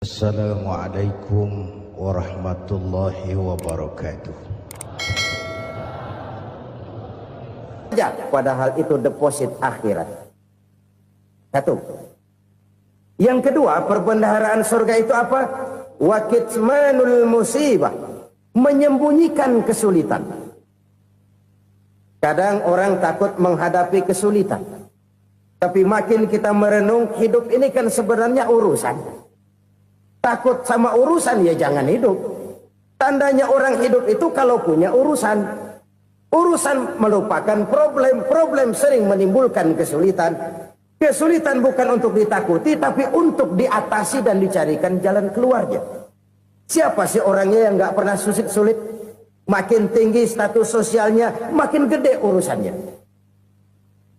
Assalamualaikum warahmatullahi wabarakatuh. Padahal itu deposit akhirat. Satu. Yang kedua, perbendaharaan surga itu apa? Wa kitmanul musibah, menyembunyikan kesulitan. Kadang orang takut menghadapi kesulitan, tapi makin kita merenung, hidup ini kan sebenarnya urusan. Takut sama urusan, ya jangan hidup. Tandanya orang hidup itu kalau punya urusan. Urusan melupakan problem. Problem sering menimbulkan kesulitan. Kesulitan bukan untuk ditakuti, tapi untuk diatasi dan dicarikan jalan keluarnya. Siapa sih orangnya yang gak pernah sulit-sulit? Makin tinggi status sosialnya, makin gede urusannya.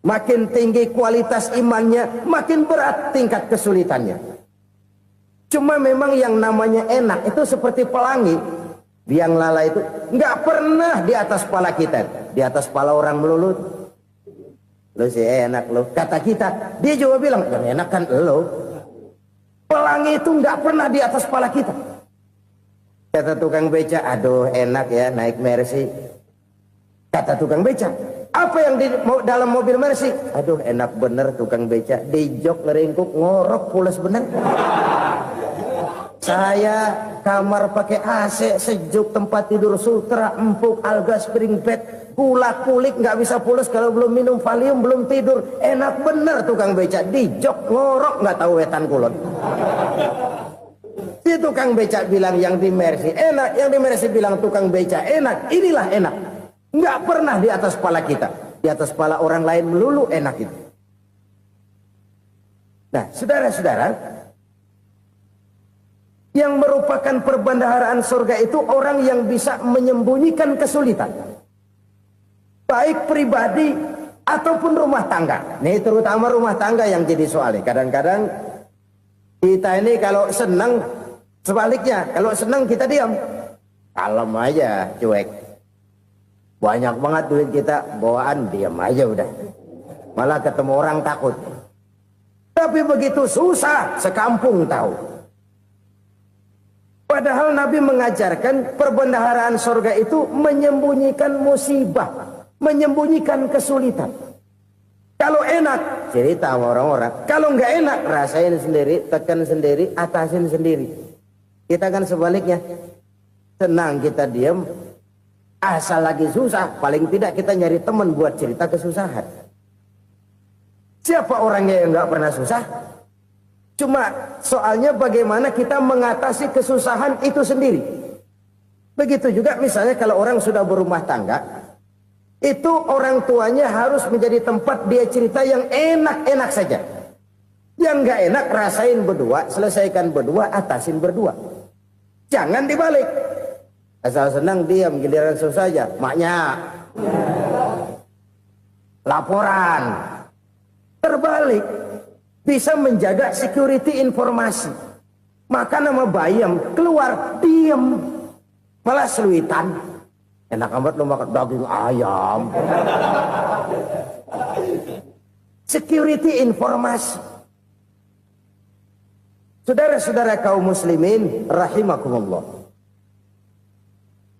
Makin tinggi kualitas imannya, makin berat tingkat kesulitannya. Cuma memang yang namanya enak itu seperti pelangi. Biang lala itu nggak pernah di atas kepala kita. Di atas kepala orang melulu. Lo sih enak lo. Kata kita, dia juga bilang, yang enak kan lo. Pelangi itu nggak pernah di atas kepala kita. Kata tukang beca, aduh enak ya naik Mercy. Kata tukang beca, apa yang di dalam mobil Mercy? Aduh enak bener tukang beca. Di jok leringkuk ngorok pulas bener. Saya kamar pakai AC, sejuk, tempat tidur sutra, empuk, alga, spring bed, kulak kulik, nggak bisa pulas kalau belum minum Valium, belum tidur. Enak bener tukang beca, di jok ngorok nggak tahu wetan kulon. Si tukang beca bilang yang di Mercy enak, yang di Mercy bilang tukang beca enak. Inilah enak, nggak pernah di atas kepala kita, di atas kepala orang lain melulu enak itu. Nah, saudara-saudara, yang merupakan perbendaharaan surga itu orang yang bisa menyembunyikan kesulitan, baik pribadi ataupun rumah tangga. Nih terutama rumah tangga yang jadi soalnya. Kadang-kadang kita ini kalau senang, sebaliknya kalau senang kita diam, kalem aja, cuek. Banyak banget duit kita bawaan, diam aja udah. Malah ketemu orang takut. Tapi begitu susah, sekampung tahu. Padahal Nabi mengajarkan perbendaharaan surga itu menyembunyikan musibah, menyembunyikan kesulitan. Kalau enak, cerita sama orang-orang. Kalau nggak enak, rasain sendiri, tekan sendiri, atasin sendiri. Kita kan sebaliknya. Senang kita diam, asal lagi susah, paling tidak kita nyari teman buat cerita kesusahan. Siapa orangnya yang nggak pernah susah? Cuma soalnya bagaimana kita mengatasi kesusahan itu sendiri. Begitu juga misalnya kalau orang sudah berumah tangga, itu orang tuanya harus menjadi tempat dia cerita yang enak-enak saja. Yang nggak enak rasain berdua, selesaikan berdua, atasin berdua. Jangan dibalik. Asal senang diam, giliran susah aja. Maknya laporan. Terbalik. Bisa menjaga security informasi. Maka nama bayam keluar diam, malah seluitan. Enak amat lo makan daging ayam. Security informasi. Saudara-saudara kaum muslimin rahimakumullah.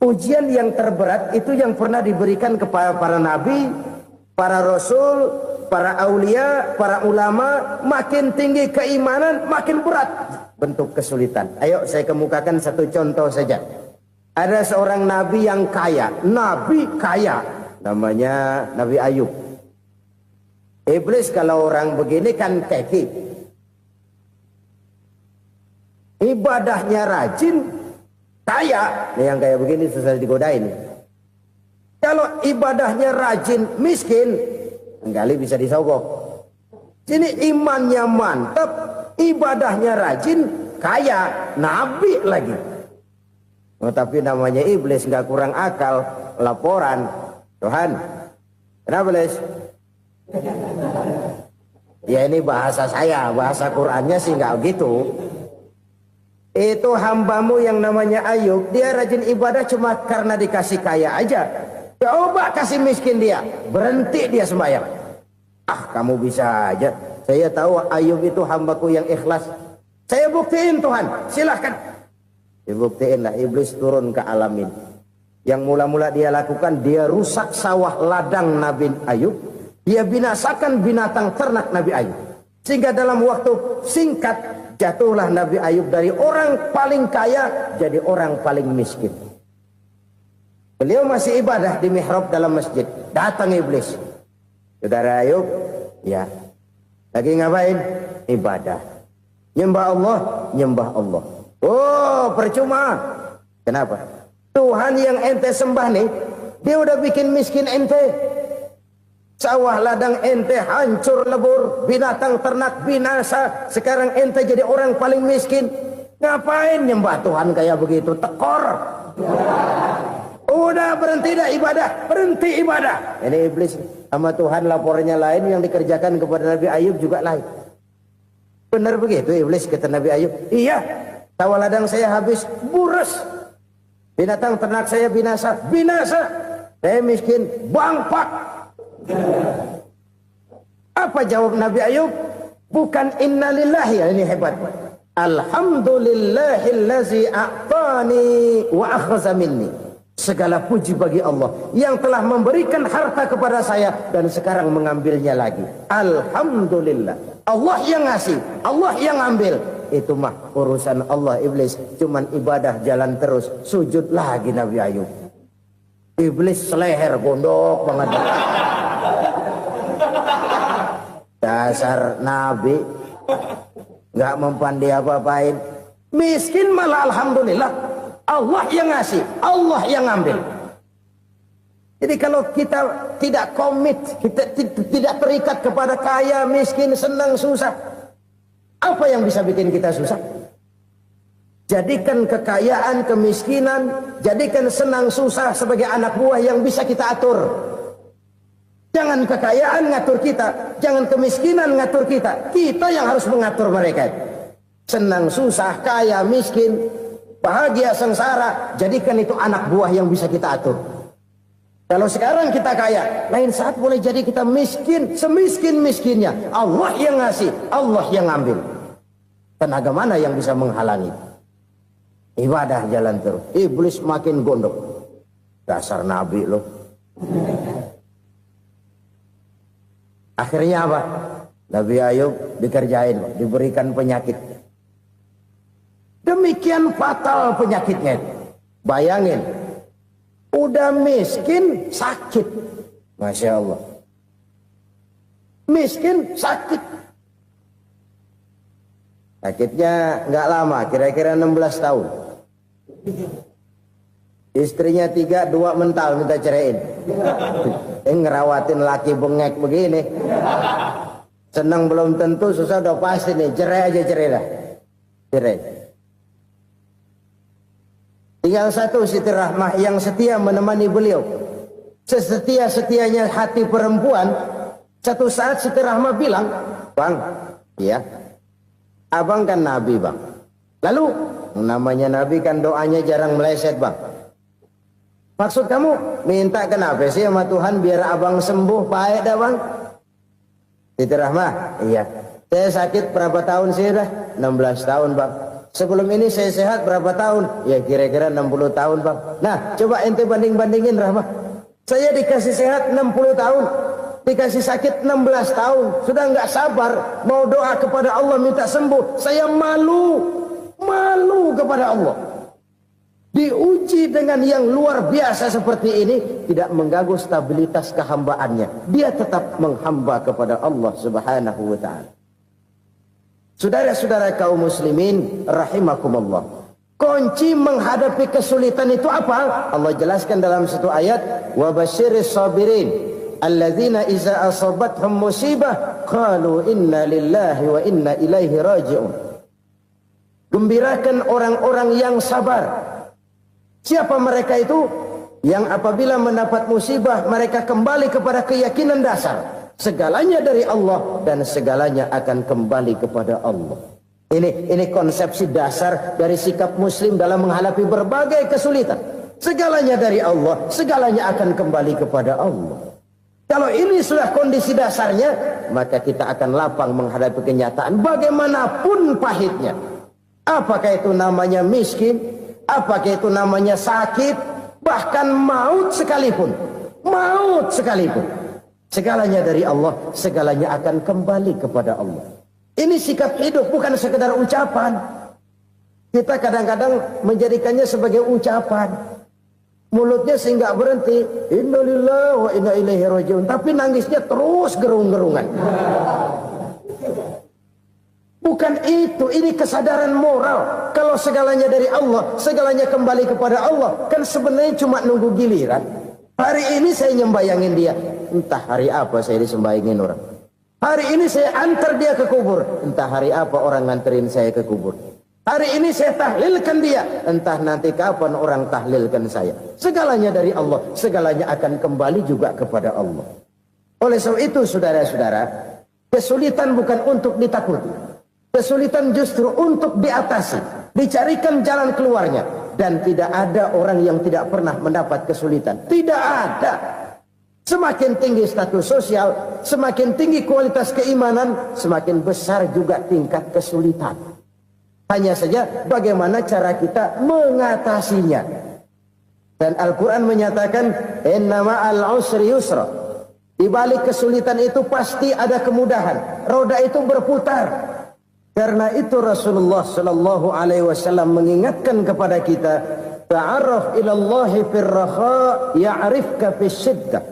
Ujian yang terberat itu yang pernah diberikan kepada para nabi, para rasul, para aulia, para ulama. Makin tinggi keimanan, makin berat bentuk kesulitan. Ayo saya kemukakan satu contoh saja. Ada seorang nabi yang kaya, nabi kaya, namanya Nabi Ayub. Iblis kalau orang begini kan keki, ibadahnya rajin, kaya. Nih yang kayak begini susah digodain. Kalau ibadahnya rajin, miskin, kali bisa disogok. Sini imannya mantap, ibadahnya rajin, kaya, nabi lagi. Oh, tapi namanya iblis nggak kurang akal. Laporan, Tuhan, kenapa les? Ya ini bahasa saya, bahasa Qurannya sih nggak gitu. Itu hambamu yang namanya Ayub, dia rajin ibadah cuma karena dikasih kaya aja. Coba kasih miskin dia, berhenti dia sembahyang. Ah, kamu bisa aja. Saya tahu Ayub itu hambaku yang ikhlas. Saya buktiin Tuhan, silahkan. Dibuktiinlah, iblis turun ke alam ini. Yang mula-mula dia lakukan, dia rusak sawah ladang Nabi Ayub. Dia binasakan binatang ternak Nabi Ayub. Sehingga dalam waktu singkat, jatuhlah Nabi Ayub dari orang paling kaya jadi orang paling miskin. Beliau masih ibadah di mihrab dalam masjid. Datang iblis. Saudara Ayub, ya, lagi ngapain? Ibadah. Nyembah Allah, nyembah Allah. Oh, percuma. Kenapa? Tuhan yang ente sembah nih, dia udah bikin miskin ente. Sawah ladang ente hancur lebur, binatang ternak binasa. Sekarang ente jadi orang paling miskin. Ngapain nyembah Tuhan kayak begitu? Tekor. Udah berhenti dah ibadah, berhenti ibadah. Ini iblis sama Tuhan lapornya lain, yang dikerjakan kepada Nabi Ayub juga lain. Benar begitu iblis, kata Nabi Ayub. Iya, sawah ladang saya habis, buras. Binatang ternak saya binasa, binasa. Saya miskin, bangpak. Apa jawab Nabi Ayub? Bukan innalillahi, ya, ini hebat. Alhamdulillahillazi a'tani wa akhza minni. Segala puji bagi Allah yang telah memberikan harta kepada saya dan sekarang mengambilnya lagi. Alhamdulillah. Allah yang ngasih, Allah yang ambil. Itu mah urusan Allah. Iblis cuman ibadah jalan terus, sujud lagi Nabi Ayub. Iblis seleher gondok banget. Dasar Nabi nggak mempan dia apa-apain. Miskin malah alhamdulillah. Allah yang ngasih, Allah yang ambil. Jadi kalau kita tidak komit, kita tidak terikat kepada kaya, miskin, senang, susah, apa yang bisa bikin kita susah? Jadikan kekayaan, kemiskinan, jadikan senang, susah sebagai anak buah yang bisa kita atur. Jangan kekayaan ngatur kita, jangan kemiskinan ngatur kita. Kita yang harus mengatur mereka. Senang, susah, kaya, miskin, bahagia, sengsara, jadikan itu anak buah yang bisa kita atur. Kalau sekarang kita kaya, lain saat boleh jadi kita miskin, semiskin-miskinnya. Allah yang ngasih, Allah yang ambil. Tenaga mana yang bisa menghalangi? Ibadah jalan terus. Iblis makin gondok. Dasar Nabi loh. Akhirnya apa? Nabi Ayub dikerjain, diberikan penyakit. Demikian fatal penyakitnya. Bayangin, udah miskin, sakit. Masya Allah. Miskin, sakit. Sakitnya nggak lama, kira-kira 16 tahun. Istrinya 3, 2 mental minta ceraiin. Ngerawatin laki bengek begini. Senang belum tentu, susah udah pasti nih. Cerai aja, cerai dah. Cerai. Tinggal satu Siti Rahmah yang setia menemani beliau. Sesetia-setianya hati perempuan. Satu saat Siti Rahmah bilang, "Bang, ya, abang kan Nabi, Bang. Lalu, namanya Nabi kan doanya jarang meleset, Bang. Maksud kamu minta kenapa sih sama Tuhan biar abang sembuh, baik dah, Bang?" Siti Rahmah, iya. Saya sakit berapa tahun sih dah? 16 tahun, Bang. Sebelum ini saya sehat berapa tahun? Ya kira-kira 60 tahun, Bang. Nah, coba ente banding-bandingin, Rahmah. Saya dikasih sehat 60 tahun, dikasih sakit 16 tahun. Sudah nggak sabar mau doa kepada Allah minta sembuh. Saya malu kepada Allah. Diuji dengan yang luar biasa seperti ini, tidak mengganggu stabilitas kehambaannya. Dia tetap menghamba kepada Allah Subhanahu wa ta'ala. Saudara-saudara kaum muslimin rahimakumullah. Kunci menghadapi kesulitan itu apa? Allah jelaskan dalam satu ayat, wa basyiris sabirin alladzina iza asabathum musibah qalu inna lillahi wa inna ilaihi raji'un. Gembirakan orang-orang yang sabar. Siapa mereka itu? Yang apabila mendapat musibah mereka kembali kepada keyakinan dasar. Segalanya dari Allah dan segalanya akan kembali kepada Allah. Ini konsepsi dasar dari sikap muslim dalam menghadapi berbagai kesulitan. Segalanya dari Allah, segalanya akan kembali kepada Allah. Kalau ini sudah kondisi dasarnya, maka kita akan lapang menghadapi kenyataan bagaimanapun pahitnya. Apakah itu namanya miskin? Apakah itu namanya sakit? Bahkan maut sekalipun. Maut sekalipun. Segalanya dari Allah, segalanya akan kembali kepada Allah. Ini sikap hidup, bukan sekedar ucapan. Kita kadang-kadang menjadikannya sebagai ucapan. Mulutnya sehingga berhenti. Innalillahi wa inna ilaihi rajiun. Tapi nangisnya terus gerung-gerungan. Bukan itu, ini kesadaran moral. Kalau segalanya dari Allah, segalanya kembali kepada Allah, kan sebenarnya cuma nunggu giliran. Hari ini saya nyembayangin dia, entah hari apa saya disembayangin orang. Hari ini saya antar dia ke kubur, entah hari apa orang nganterin saya ke kubur. Hari ini saya tahlilkan dia, entah nanti kapan orang tahlilkan saya. Segalanya dari Allah, segalanya akan kembali juga kepada Allah. Oleh sebab itu saudara-saudara, kesulitan bukan untuk ditakuti. Kesulitan justru untuk diatasi, dicarikan jalan keluarnya. Dan tidak ada orang yang tidak pernah mendapat kesulitan. Tidak ada. Semakin tinggi status sosial, semakin tinggi kualitas keimanan, semakin besar juga tingkat kesulitan. Hanya saja bagaimana cara kita mengatasinya. Dan Al-Quran menyatakan, inna ma'al usri yusra. Di balik kesulitan itu pasti ada kemudahan. Roda itu berputar. Karena itu Rasulullah sallallahu alaihi wasallam mengingatkan kepada kita, ta'arraf ila Allahi fir raha ya'rifka fis syiddah.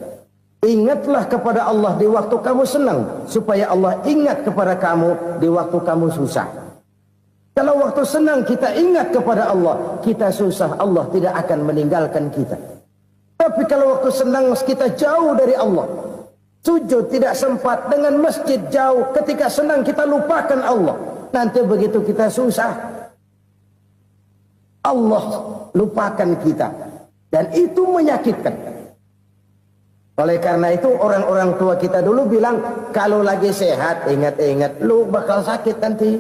Ingatlah kepada Allah di waktu kamu senang, supaya Allah ingat kepada kamu di waktu kamu susah. Kalau waktu senang kita ingat kepada Allah, kita susah, Allah tidak akan meninggalkan kita. Tapi kalau waktu senang kita jauh dari Allah, sujud tidak sempat, dengan masjid jauh, ketika senang kita lupakan Allah. Nanti begitu kita susah, Allah lupakan kita. Dan itu menyakitkan. Oleh karena itu orang-orang tua kita dulu bilang, kalau lagi sehat ingat-ingat lu bakal sakit nanti.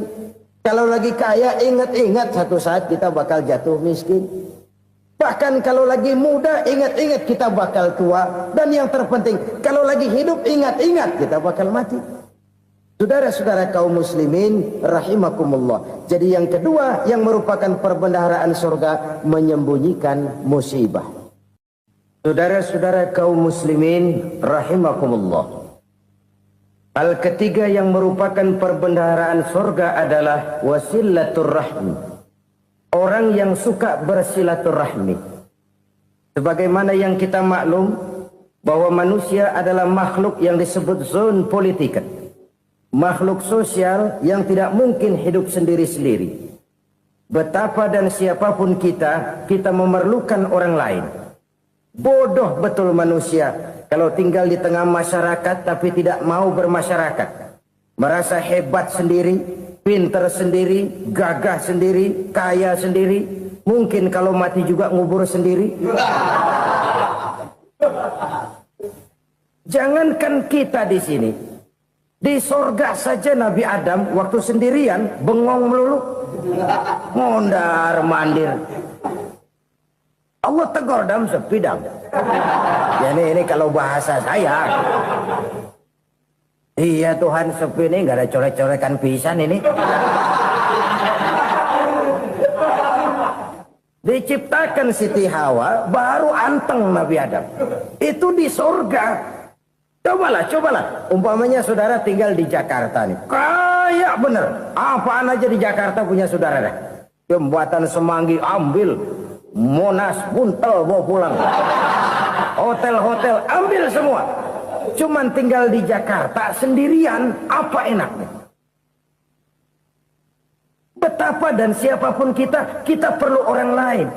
Kalau lagi kaya ingat-ingat satu saat kita bakal jatuh miskin. Bahkan kalau lagi muda ingat-ingat kita bakal tua. Dan yang terpenting, kalau lagi hidup ingat-ingat kita bakal mati. Saudara-saudara kaum muslimin rahimakumullah. Jadi yang kedua yang merupakan perbendaharaan surga, menyembunyikan musibah. Saudara-saudara kaum muslimin rahimakumullah. Hal ketiga yang merupakan perbendaharaan surga adalah wasilaturrahmi. Orang yang suka bersilaturahmi. Sebagaimana yang kita maklum bahwa manusia adalah makhluk yang disebut zon politika. Makhluk sosial yang tidak mungkin hidup sendiri-sendiri. Betapa dan siapapun kita memerlukan orang lain. Bodoh betul manusia kalau tinggal di tengah masyarakat tapi tidak mau bermasyarakat. Merasa hebat sendiri, pintar sendiri, gagah sendiri, kaya sendiri. Mungkin kalau mati juga ngubur sendiri. Jangankan kita di sini. Di sorga saja Nabi Adam waktu sendirian bengong melulu, mondar mandir. Allah tegur dalam sepidang. Ya ini kalau bahasa saya. Iya Tuhan, sepi ini nggak ada coret-coretan pisan ini. Diciptakan Siti Hawa baru anteng Nabi Adam. Itu di sorga. Cobalah. Umpamanya saudara tinggal di Jakarta nih. Kayak bener. Apaan aja di Jakarta punya saudara dah. Jembatan Semanggi ambil. Monas, Buntel bawa pulang. Hotel-hotel ambil semua. Cuman tinggal di Jakarta sendirian. Apa enaknya? Betapa dan siapapun kita perlu orang lain.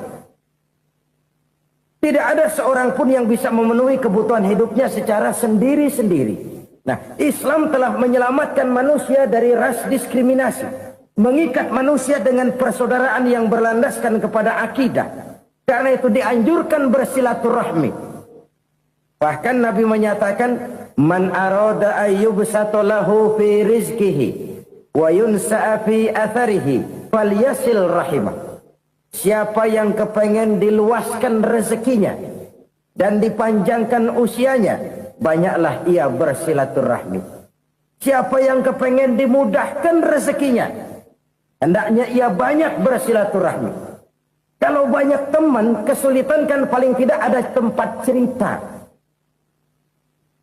Tidak ada seorang pun yang bisa memenuhi kebutuhan hidupnya secara sendiri-sendiri. Nah, Islam telah menyelamatkan manusia dari ras diskriminasi. Mengikat manusia dengan persaudaraan yang berlandaskan kepada akidah. Karena itu dianjurkan bersilaturahmi. Bahkan Nabi menyatakan, Man arada ayyubsata lahu fi rizkihi wa yunsa'a fi atharihi falyasil rahimah. Siapa yang kepengen diluaskan rezekinya dan dipanjangkan usianya, banyaklah ia bersilaturahmi. Siapa yang kepengen dimudahkan rezekinya, Hendaknya ia banyak bersilaturahmi. Kalau banyak teman, kesulitan kan paling tidak ada tempat cerita.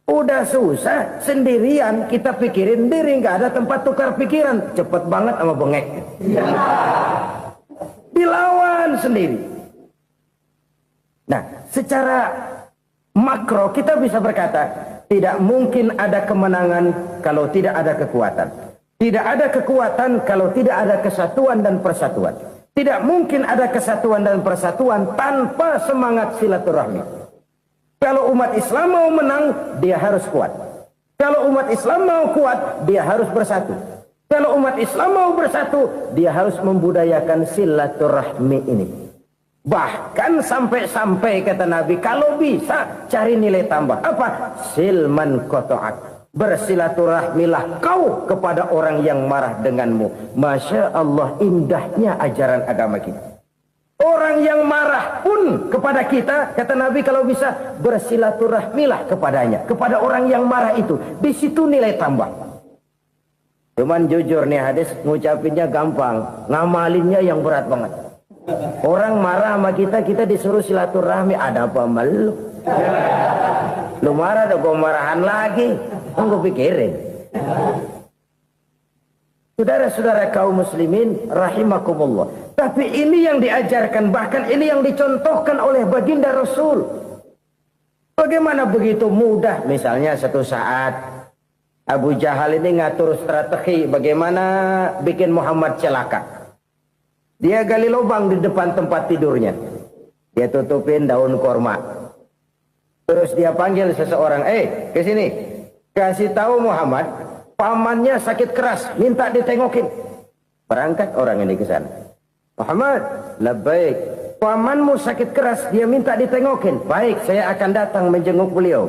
Udah susah, sendirian, kita pikirin diri, nggak ada tempat tukar pikiran. Cepet banget sama bengek. Dilawan sendiri. Nah, secara makro kita bisa berkata, tidak mungkin ada kemenangan kalau tidak ada kekuatan. Tidak ada kekuatan kalau tidak ada kesatuan dan persatuan. Tidak mungkin ada kesatuan dan persatuan tanpa semangat silaturahmi. Kalau umat Islam mau menang, dia harus kuat. Kalau umat Islam mau kuat, dia harus bersatu. Kalau umat Islam mau bersatu, dia harus membudayakan silaturahmi ini. Bahkan sampai-sampai kata Nabi, kalau bisa cari nilai tambah. Apa? Silman qata'ak. Bersilaturahmilah kau kepada orang yang marah denganmu. Masya Allah, indahnya ajaran agama kita. Orang yang marah pun kepada kita, kata Nabi, kalau bisa bersilaturahmilah kepadanya, kepada orang yang marah itu. Di situ nilai tambah. Cuman jujur nih hadis, ngucapinnya gampang, ngamalinnya yang berat banget. Orang marah sama kita, kita disuruh silaturahmi. Ada apa malu? Lu marah, ada gue marahan lagi. Tunggu pikirin. Saudara-saudara kaum muslimin rahimakumullah. Tapi ini yang diajarkan, bahkan ini yang dicontohkan oleh baginda Rasul. Bagaimana begitu mudah, misalnya satu saat Abu Jahal ini ngatur strategi bagaimana bikin Muhammad celaka. Dia gali lubang di depan tempat tidurnya. Dia tutupin daun korma. Terus dia panggil seseorang, ke sini. Kasih tahu Muhammad, pamannya sakit keras, minta ditengokin. Berangkat orang ini ke sana. Muhammad, labbaik. Pamanmu sakit keras, dia minta ditengokin. Baik, saya akan datang menjenguk beliau.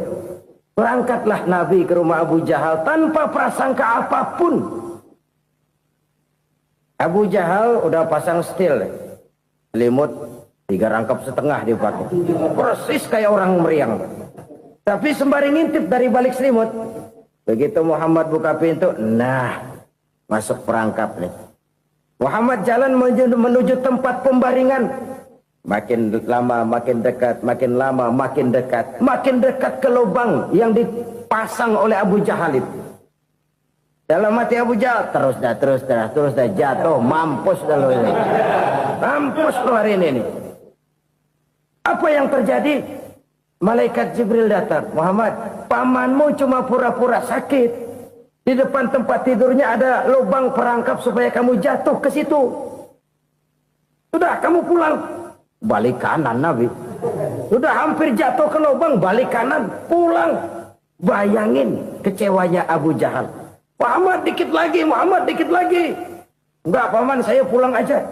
Berangkatlah Nabi ke rumah Abu Jahal tanpa prasangka apapun. Abu Jahal udah pasang stil, selimut 3 rangkap setengah dipakai, persis kayak orang meriang. Tapi sembari ngintip dari balik selimut. Begitu Muhammad buka pintu, nah masuk perangkap nih. Muhammad jalan menuju tempat pembaringan. Makin lama makin dekat, makin lama makin dekat, makin dekat ke lubang yang dipasang oleh Abu Jahal itu. Dalam hati Abu Jahal, terus dah jatuh, mampus dah lo ini. Mampus lo hari ini. Apa yang terjadi? Malaikat Jibril datang. Muhammad, pamanmu cuma pura-pura sakit. Di depan tempat tidurnya ada lubang perangkap supaya kamu jatuh ke situ. Sudah, kamu pulang. Balik kanan Nabi. Sudah hampir jatuh ke lubang, balik kanan, pulang. Bayangin kecewanya Abu Jahal. Muhammad dikit lagi, Muhammad dikit lagi. Enggak paman, saya pulang aja.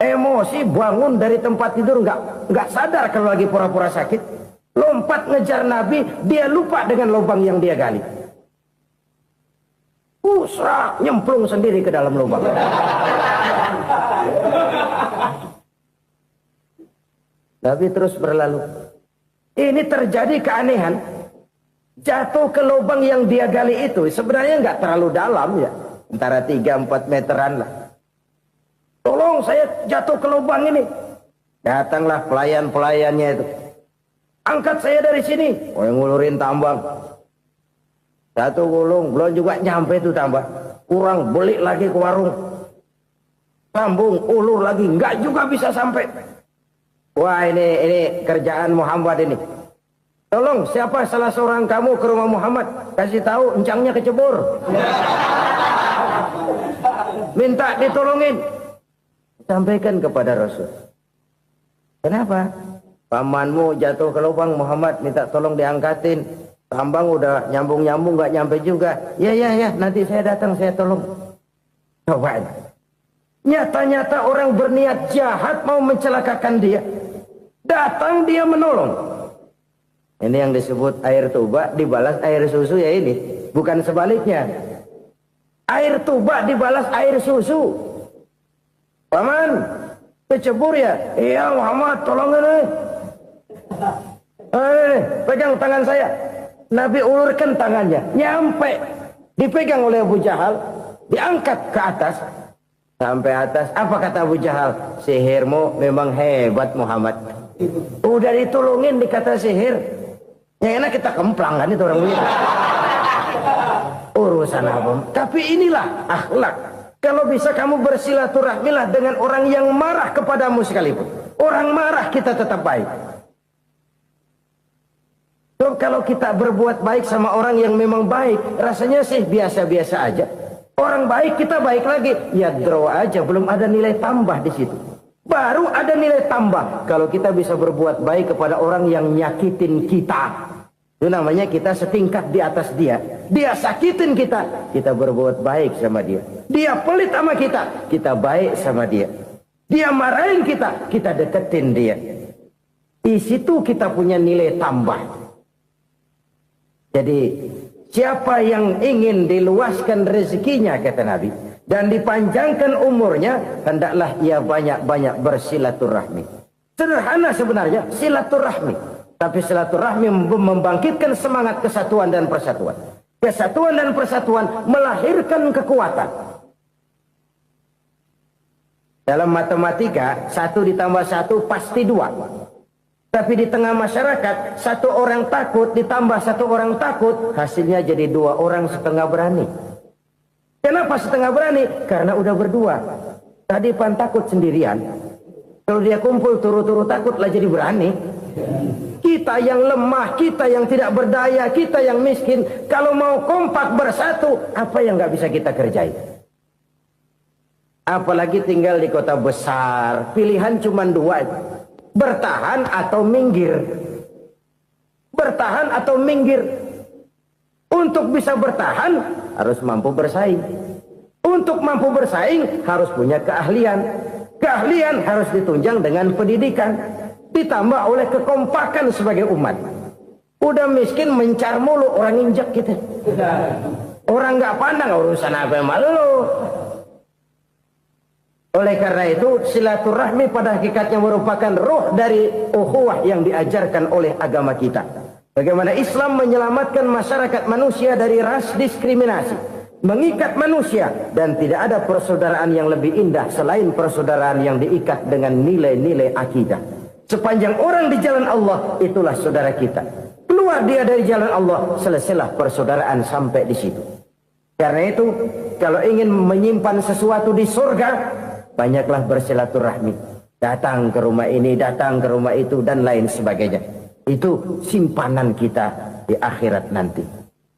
Emosi bangun dari tempat tidur, enggak sadar kalau lagi pura-pura sakit. Lompat ngejar Nabi, dia lupa dengan lubang yang dia gali. Serak, nyemplung sendiri ke dalam lubang. Nabi terus berlalu. Ini terjadi keanehan. Jatuh ke lubang yang dia gali itu sebenarnya nggak terlalu dalam ya, antara 3-4 meteran lah. Tolong saya jatuh ke lubang ini. Datanglah pelayan-pelayannya itu. Angkat saya dari sini. Oh, yang ngulurin tambang. Satu gulung, belum juga nyampe itu tambang. Kurang, beli lagi ke warung. Sambung, ulur lagi, nggak juga bisa sampai. Wah, ini kerjaan Muhammad ini. Tolong, siapa salah seorang kamu ke rumah Muhammad? Kasih tahu, encangnya kecebur. Minta ditolongin. Sampaikan kepada Rasul. Kenapa? Pamanmu jatuh ke lubang, Muhammad minta tolong diangkatin. Tambang udah nyambung-nyambung, nggak nyampe juga. Ya, nanti saya datang, saya tolong. Coba. Nyata-nyata orang berniat jahat mau mencelakakan dia. Datang dia menolong. Ini yang disebut air tuba dibalas air susu ya ini. Bukan sebaliknya. Air tuba dibalas air susu. Paman, kecebur ya? Iya Muhammad, tolong ini. Pegang tangan saya. Nabi ulurkan tangannya. Nyampe. Dipegang oleh Abu Jahal. Diangkat ke atas. Sampai atas, apa kata Abu Jahal? Sihirmu memang hebat Muhammad. Udah ditolongin dikata sihir. Yang enak kita kemplang kan itu orang begitu. Urusan apa? Tapi inilah akhlak. Kalau bisa kamu bersilaturahmilah dengan orang yang marah kepadamu sekalipun. Orang marah kita tetap baik. So, kalau kita berbuat baik sama orang yang memang baik, rasanya sih biasa-biasa aja. Orang baik kita baik lagi, ya draw aja, belum ada nilai tambah di situ. Baru ada nilai tambah kalau kita bisa berbuat baik kepada orang yang nyakitin kita. Itu namanya kita setingkat di atas dia. Dia sakitin kita, kita berbuat baik sama dia. Dia pelit sama kita, kita baik sama dia. Dia marahin kita, kita deketin dia. Di situ kita punya nilai tambah. Jadi siapa yang ingin diluaskan rezekinya kata Nabi dan dipanjangkan umurnya, hendaklah ia banyak-banyak bersilaturahmi. Sederhana sebenarnya silaturahmi, tapi silaturahmi membangkitkan semangat kesatuan dan persatuan. Kesatuan dan persatuan melahirkan kekuatan. Dalam matematika 1 ditambah 1 pasti 2. Tapi di tengah masyarakat, 1 orang takut ditambah 1 orang takut, hasilnya jadi 2 orang setengah berani. Kenapa setengah berani? Karena udah berdua. Tadi pan takut sendirian. Kalau dia kumpul turu-turu takutlah jadi berani. Kita yang lemah, kita yang tidak berdaya, kita yang miskin, kalau mau kompak bersatu, apa yang nggak bisa kita kerjain? Apalagi tinggal di kota besar, pilihan cuma 2. Bertahan atau minggir. Bertahan atau minggir. Untuk bisa bertahan harus mampu bersaing. Untuk mampu bersaing harus punya keahlian. Keahlian harus ditunjang dengan pendidikan. Ditambah oleh kekompakan sebagai umat. Udah miskin mencar mulu orang injak kita. Orang nggak pandang urusan apa yang malu. Oleh karena itu silaturahmi pada hakikatnya merupakan roh dari ukhuwah yang diajarkan oleh agama kita. Bagaimana Islam menyelamatkan masyarakat manusia dari ras diskriminasi, mengikat manusia, dan tidak ada persaudaraan yang lebih indah selain persaudaraan yang diikat dengan nilai-nilai akidah. Sepanjang orang di jalan Allah, itulah saudara kita. Keluar dia dari jalan Allah, selesailah persaudaraan sampai di situ. Karena itu, kalau ingin menyimpan sesuatu di surga, banyaklah bersilaturahmi. Datang ke rumah ini, datang ke rumah itu, dan lain sebagainya. Itu simpanan kita di akhirat nanti.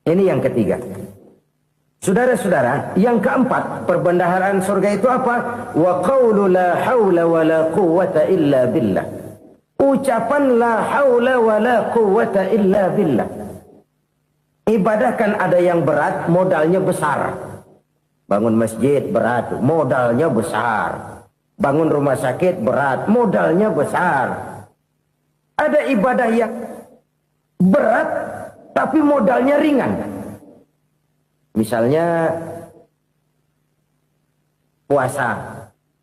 Ini yang ketiga. Saudara-saudara, yang keempat, perbendaharaan surga itu apa? Wa qawlu la hawla wa la quwwata illa billah. Ucapan la hawla wa la quwwata illa billah. Ibadah kan ada yang berat, modalnya besar. Bangun masjid berat, modalnya besar. Bangun rumah sakit berat, modalnya besar. Ada ibadah yang berat, tapi modalnya ringan. Misalnya puasa.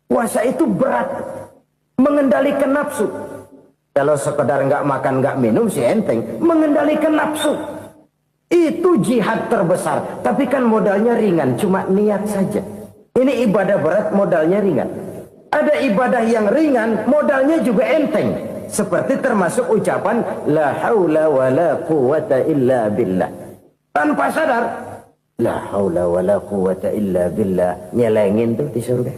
Puasa itu berat, mengendalikan nafsu. Kalau sekedar nggak makan, nggak minum sih enteng. Mengendalikan nafsu. Itu jihad terbesar, tapi kan modalnya ringan, cuma niat saja. Ini ibadah berat, modalnya ringan. Ada ibadah yang ringan, modalnya juga enteng. Seperti termasuk ucapan la haula wa la quwwata illa billah. Tanpa sadar, la haula wa la quwwata illa billah. Nyelengin tuh di surga.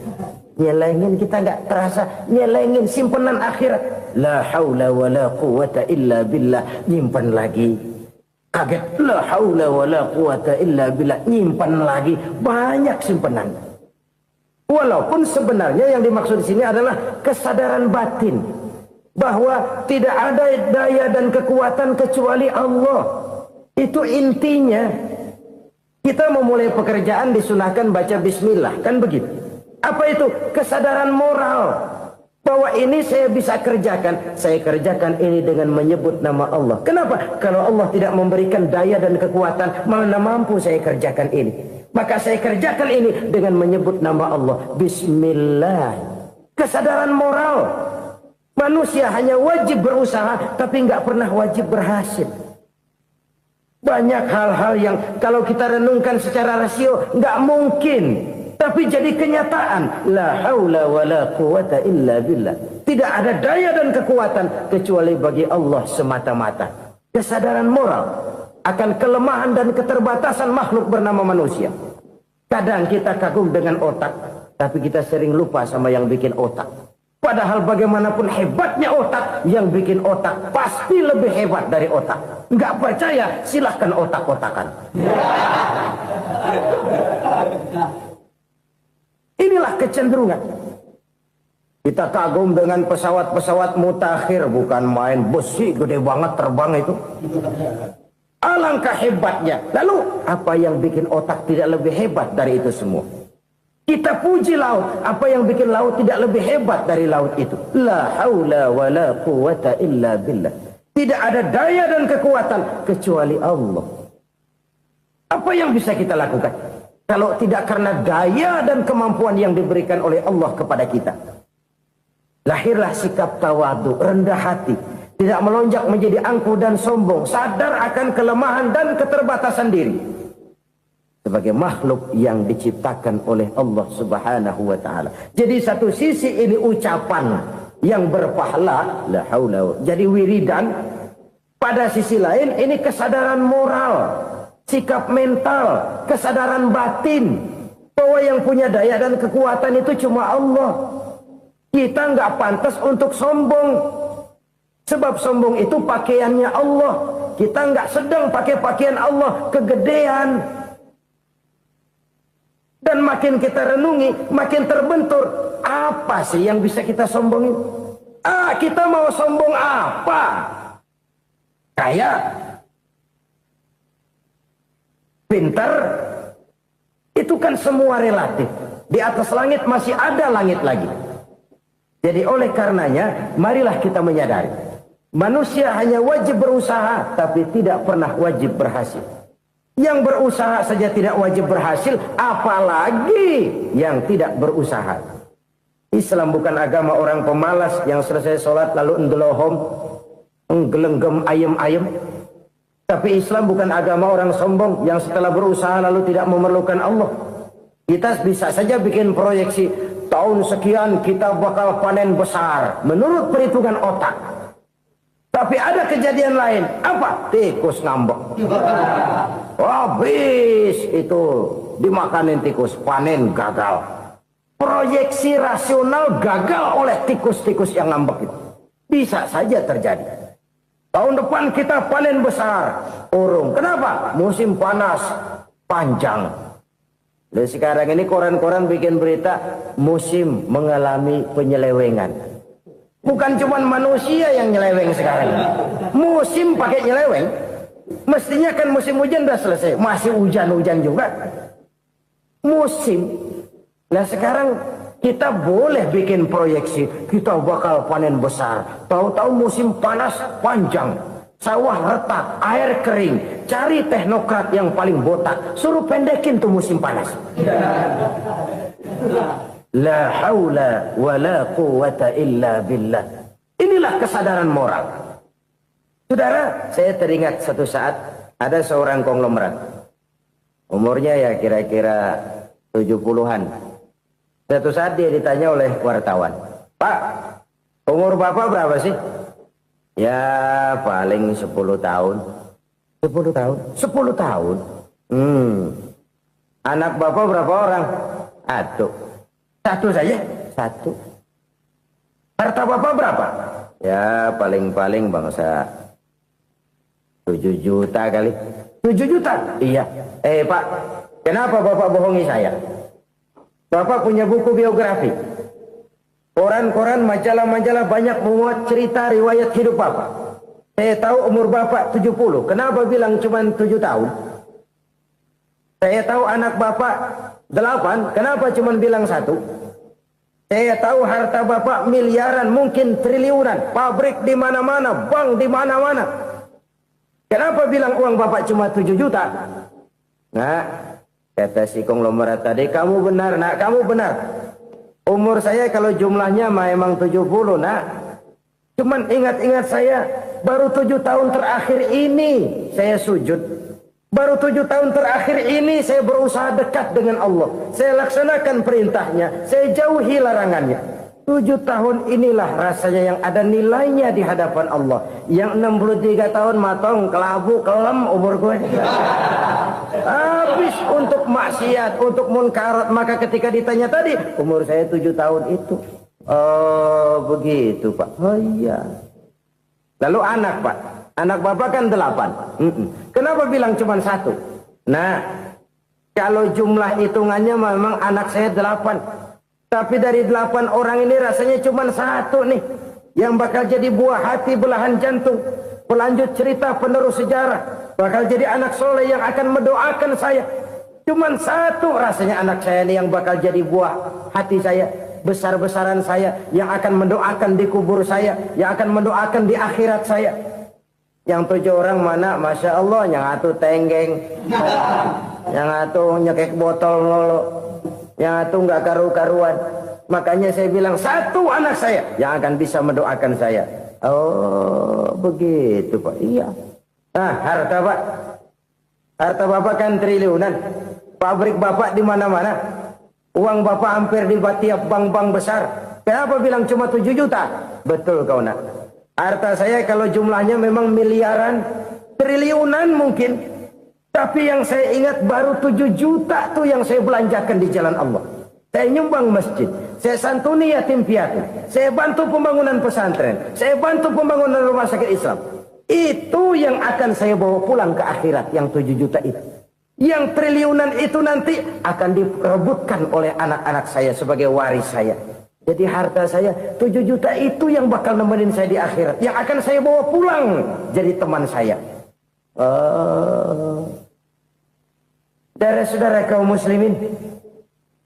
Nyelengin, kita nggak terasa. Nyelengin simpenan akhirat. La haula wa la quwwata illa billah. Nyimpan lagi. Kaget, la haula wa la quwata illa billah, nyimpan lagi, banyak simpanan. Walaupun sebenarnya yang dimaksud di sini adalah kesadaran batin bahwa tidak ada daya dan kekuatan kecuali Allah. Itu intinya. Kita memulai pekerjaan disunahkan baca bismillah, kan begitu. Apa itu? Kesadaran moral. Bahwa ini saya bisa kerjakan. Saya kerjakan ini dengan menyebut nama Allah. Kenapa? Kalau Allah tidak memberikan daya dan kekuatan, mana mampu saya kerjakan ini. Maka saya kerjakan ini dengan menyebut nama Allah. Bismillah. Kesadaran moral. Manusia hanya wajib berusaha, tapi nggak pernah wajib berhasil. Banyak hal-hal yang kalau kita renungkan secara rasio, nggak mungkin. Tapi jadi kenyataan, la haula wa la quwata illa billah. Tidak ada daya dan kekuatan kecuali bagi Allah semata-mata. Kesadaran moral akan kelemahan dan keterbatasan makhluk bernama manusia. Kadang kita kagum dengan otak, tapi kita sering lupa sama yang bikin otak. Padahal bagaimanapun hebatnya otak, yang bikin otak pasti lebih hebat dari otak. Nggak percaya, silahkan otak-otakan. Inilah kecenderungan. Kita kagum dengan pesawat-pesawat mutakhir, bukan main, besi gede banget terbang itu. Alangkah hebatnya. Lalu apa yang bikin otak tidak lebih hebat dari itu semua? Kita puji laut, apa yang bikin laut tidak lebih hebat dari laut itu? La haula wa la quwata illa billah. Tidak ada daya dan kekuatan kecuali Allah. Apa yang bisa kita lakukan kalau tidak karena daya dan kemampuan yang diberikan oleh Allah kepada kita? Lahirlah sikap tawadu, rendah hati, tidak melonjak menjadi angkuh dan sombong, sadar akan kelemahan dan keterbatasan diri. Sebagai makhluk yang diciptakan oleh Allah Subhanahu wa taala. Jadi satu sisi ini ucapan yang berpahala, la haula, jadi wiridan. Pada sisi lain ini kesadaran moral, sikap mental, kesadaran batin bahwa yang punya daya dan kekuatan itu cuma Allah. Kita nggak pantas untuk sombong, sebab sombong itu pakaiannya Allah. Kita nggak sedang pakai pakaian Allah, kegedean. Dan makin kita renungi, makin terbentur. Apa sih yang bisa kita sombongin? Kita mau sombong apa? Kaya, pintar, itu kan semua relatif. Di atas langit masih ada langit lagi. Jadi oleh karenanya, marilah kita menyadari. Manusia hanya wajib berusaha, tapi tidak pernah wajib berhasil. Yang berusaha saja tidak wajib berhasil, apalagi yang tidak berusaha. Islam bukan agama orang pemalas yang selesai sholat lalu endelohom, nggelenggem ayem-ayem. Tapi Islam bukan agama orang sombong yang setelah berusaha lalu tidak memerlukan Allah. Kita bisa saja bikin proyeksi, tahun sekian kita bakal panen besar menurut perhitungan otak. Tapi ada kejadian lain. Apa? Tikus ngambek. Habis itu dimakanin tikus, panen gagal. Proyeksi rasional gagal oleh tikus-tikus yang ngambek itu. Bisa saja terjadi. Tahun depan kita panen besar, urung. Kenapa? Musim panas panjang. Dan sekarang ini koran-koran bikin berita musim mengalami penyelewengan. Bukan cuma manusia yang nyeleweng sekarang. Musim pakai nyeleweng. Mestinya kan musim hujan udah selesai. Masih hujan-hujan juga. Musim. Nah sekarang kita boleh bikin proyeksi. Kita bakal panen besar. Tahu-tahu musim panas panjang. Sawah retak, air kering. Cari teknokrat yang paling botak. Suruh pendekin tuh musim panas. La haula wa la quwata illa billah. Inilah kesadaran moral. Saudara, saya teringat satu saat ada seorang konglomerat. Umurnya ya kira-kira 70-an. Satu saat dia ditanya oleh wartawan, "Pak, umur Bapak berapa sih?" "Ya paling 10 tahun." 10 tahun? 10 tahun? Anak Bapak berapa orang? Aduh. Satu saja? Satu. Harta Bapak berapa? Ya paling-paling bangsa 7 juta kali. 7 juta? Iya. Pak, kenapa Bapak bohongi saya? Bapak punya buku biografi. Koran-koran, majalah-majalah banyak memuat cerita riwayat hidup Bapak. Saya tahu umur Bapak 70. Kenapa bilang cuma 7 tahun? Saya tahu anak Bapak 8. Kenapa cuma bilang 1? Saya tahu harta Bapak miliaran, mungkin triliunan. Pabrik di mana-mana, bank di mana-mana. Kenapa bilang uang Bapak cuma 7 juta? Nah, kata si konglomerat tadi, kamu benar nak, kamu benar. Umur saya kalau jumlahnya memang 70 nak. Cuman ingat-ingat saya, baru 7 tahun terakhir ini saya sujud. Baru 7 tahun terakhir ini saya berusaha dekat dengan Allah. Saya laksanakan perintahnya. Saya jauhi larangannya. 7 tahun inilah rasanya yang ada nilainya di hadapan Allah. Yang 63 tahun matong, kelabu, kelam umur gue. Habis untuk maksiat, untuk munkarat. Maka ketika ditanya tadi, umur saya 7 tahun itu. Oh begitu Pak. Oh iya. Lalu anak Pak. Anak bapak kan 8. Kenapa bilang cuma 1? Nah, kalau jumlah hitungannya memang anak saya 8. Tapi dari 8 orang ini rasanya cuma 1 nih. Yang bakal jadi buah hati, belahan jantung. Pelanjut cerita, penerus sejarah. Bakal jadi anak soleh yang akan mendoakan saya. Cuma 1 rasanya anak saya ini yang bakal jadi buah hati saya. Besar-besaran saya. Yang akan mendoakan di kubur saya. Yang akan mendoakan di akhirat saya. Yang 7 orang mana? Masya Allah, yang atu tenggeng, yang atu nyekek botol lolo, yang atu nggak karu-karuan. Makanya saya bilang 1 anak saya yang akan bisa mendoakan saya. Oh begitu Pak. Iya. Nah harta Pak, harta Bapak kan triliunan. Pabrik Bapak di mana-mana. Uang Bapak hampir di tiap bank-bank besar. Kenapa bilang cuma 7 juta? Betul kau nak. Harta saya kalau jumlahnya memang miliaran, triliunan mungkin. Tapi yang saya ingat baru 7 juta tuh yang saya belanjakan di jalan Allah. Saya nyumbang masjid, saya santuni yatim piatu, saya bantu pembangunan pesantren, saya bantu pembangunan rumah sakit Islam. Itu yang akan saya bawa pulang ke akhirat, yang 7 juta itu. Yang triliunan itu nanti akan diperebutkan oleh anak-anak saya sebagai waris saya. Jadi harta saya 7 juta itu yang bakal nemenin saya di akhirat. Yang akan saya bawa pulang jadi teman saya. Saudara-saudara kaum muslimin.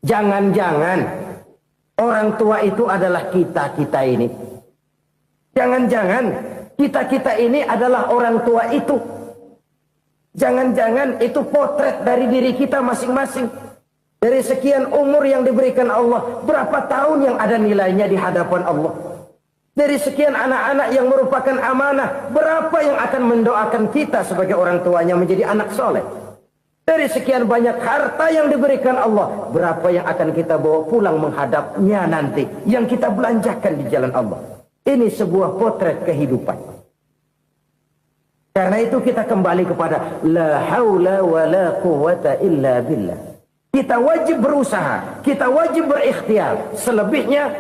Jangan-jangan orang tua itu adalah kita-kita ini. Jangan-jangan kita-kita ini adalah orang tua itu. Jangan-jangan itu potret dari diri kita masing-masing. Dari sekian umur yang diberikan Allah, berapa tahun yang ada nilainya di hadapan Allah? Dari sekian anak-anak yang merupakan amanah, berapa yang akan mendoakan kita sebagai orang tuanya menjadi anak soleh? Dari sekian banyak harta yang diberikan Allah, berapa yang akan kita bawa pulang menghadapnya nanti, yang kita belanjakan di jalan Allah? Ini sebuah potret kehidupan. Karena itu kita kembali kepada la haula wa la quwwata illa billah. Kita wajib berusaha, kita wajib berikhtiar. Selebihnya,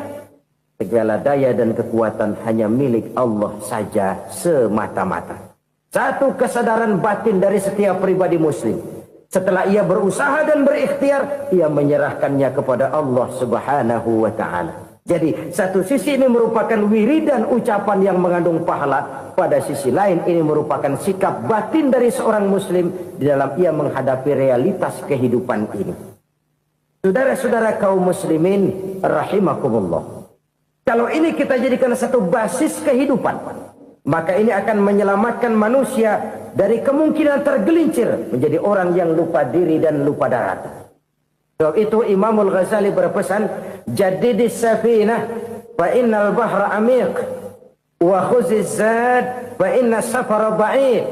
segala daya dan kekuatan hanya milik Allah saja semata-mata. Satu kesadaran batin dari setiap pribadi muslim. Setelah ia berusaha dan berikhtiar, ia menyerahkannya kepada Allah Subhanahu wa ta'ala. Jadi, satu sisi ini merupakan wiridan ucapan yang mengandung pahala. Pada sisi lain, ini merupakan sikap batin dari seorang muslim di dalam ia menghadapi realitas kehidupan ini. Saudara-saudara kaum muslimin, rahimakumullah. Kalau ini kita jadikan satu basis kehidupan, maka ini akan menyelamatkan manusia dari kemungkinan tergelincir menjadi orang yang lupa diri dan lupa darat. Sebab itu Imamul Ghazali berpesan, jadidis safinah fa innal bahra amiq wa khuziz zad fa inna safara ba'id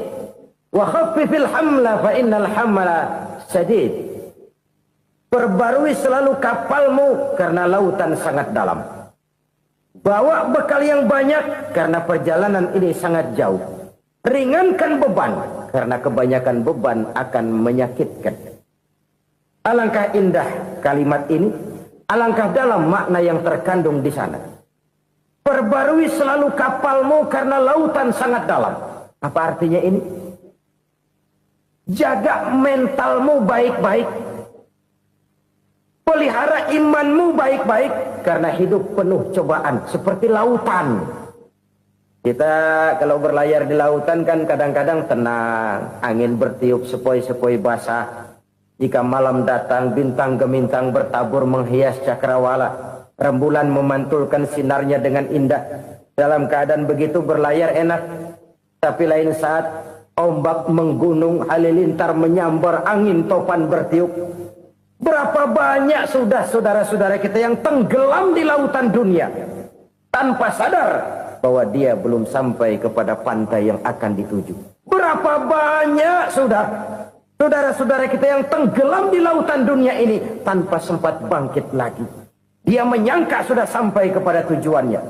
wa khaffifil hamla fa innal hamla sadid. Perbarui selalu kapalmu karena lautan sangat dalam. Bawa bekal yang banyak karena perjalanan ini sangat jauh. Ringankan beban karena kebanyakan beban akan menyakitkan. Alangkah indah kalimat ini, alangkah dalam makna yang terkandung di sana. Perbarui selalu kapalmu karena lautan sangat dalam. Apa artinya ini? Jaga mentalmu baik-baik. Pelihara imanmu baik-baik karena hidup penuh cobaan seperti lautan. Kita kalau berlayar di lautan kan kadang-kadang tenang, angin bertiup sepoi-sepoi basah. Jika malam datang, bintang gemintang bertabur menghias cakrawala. Rembulan memantulkan sinarnya dengan indah. Dalam keadaan begitu berlayar enak. Tapi lain saat ombak menggunung, halilintar menyambar, angin topan bertiup. Berapa banyak sudah saudara-saudara kita yang tenggelam di lautan dunia. Tanpa sadar bahwa dia belum sampai kepada pantai yang akan dituju. Berapa banyak sudah Saudara-saudara kita yang tenggelam di lautan dunia ini tanpa sempat bangkit lagi. Dia menyangka sudah sampai kepada tujuannya.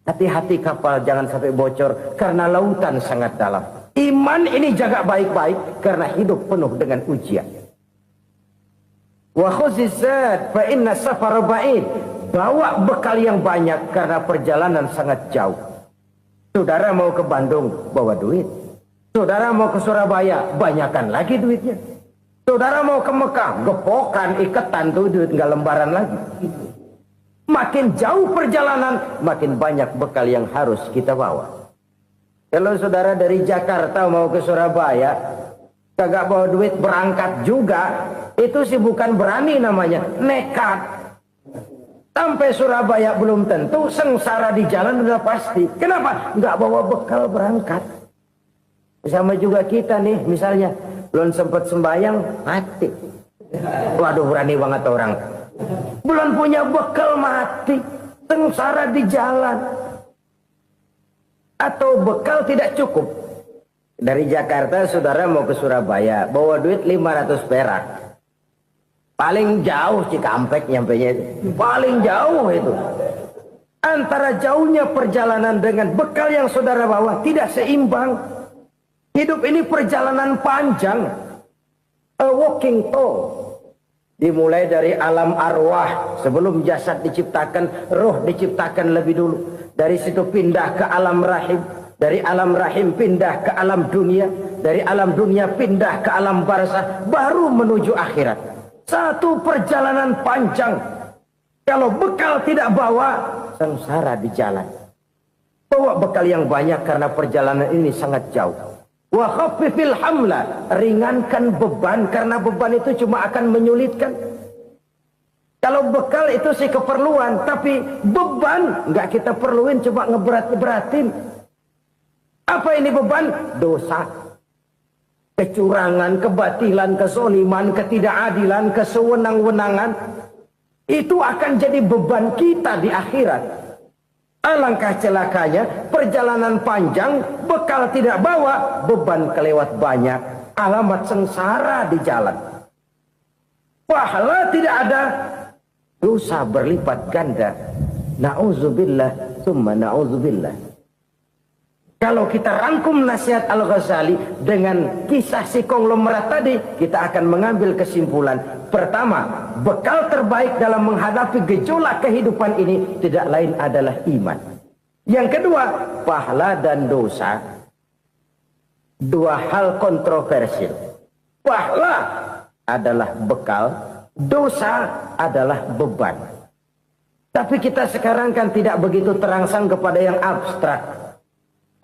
Hati-hati kapal jangan sampai bocor karena lautan sangat dalam. Iman ini jaga baik-baik karena hidup penuh dengan ujian. Wa khuzizat fa inna safar ba'id. Bawa bekal yang banyak karena perjalanan sangat jauh. Saudara mau ke Bandung, bawa duit. Saudara mau ke Surabaya, banyakan lagi duitnya. Saudara mau ke Mekah, gepokan, iketan tuh duit nggak lembaran lagi. Makin jauh perjalanan, makin banyak bekal yang harus kita bawa. Kalau saudara dari Jakarta mau ke Surabaya, kagak bawa duit berangkat juga, itu sih bukan berani namanya, nekat. Sampai Surabaya belum tentu, sengsara di jalan udah pasti. Kenapa? Nggak bawa bekal berangkat. Sama juga kita nih, misalnya belum sempat sembahyang, mati. Waduh, berani banget orang. Belum punya bekal, mati. Sengsara di jalan. Atau bekal tidak cukup. Dari Jakarta, saudara mau ke Surabaya, bawa duit 500 perak. Paling jauh Cikampek nyampenya itu. Paling jauh itu. Antara jauhnya perjalanan dengan bekal yang saudara bawa tidak seimbang. Hidup ini perjalanan panjang. A walking tour. Dimulai dari alam arwah. Sebelum jasad diciptakan, roh diciptakan lebih dulu. Dari situ pindah ke alam rahim. Dari alam rahim pindah ke alam dunia. Dari alam dunia pindah ke alam barzah. Baru menuju akhirat. Satu perjalanan panjang. Kalau bekal tidak bawa, sengsara di jalan. Bawa bekal yang banyak karena perjalanan ini sangat jauh. Wa khaffifil hamla, ringankan beban karena beban itu cuma akan menyulitkan. Kalau bekal itu sih keperluan, tapi beban nggak kita perluin, cuma ngeberat-beratin. Apa ini beban? Dosa, kecurangan, kebatilan, kesoliman, ketidakadilan, kesewenang-wenangan. Itu akan jadi beban kita di akhirat. Alangkah celakanya, perjalanan panjang, bekal tidak bawa, beban kelewat banyak, alamat sengsara di jalan. Pahala tidak ada, dosa berlipat ganda. Na'udzubillah, summa na'udzubillah. Kalau kita rangkum nasihat Al-Ghazali dengan kisah si konglomerat tadi, kita akan mengambil kesimpulan. Pertama, bekal terbaik dalam menghadapi gejolak kehidupan ini tidak lain adalah iman. Yang kedua, pahala dan dosa. Dua hal kontroversial. Pahala adalah bekal, dosa adalah beban. Tapi kita sekarang kan tidak begitu terangsang kepada yang abstrak.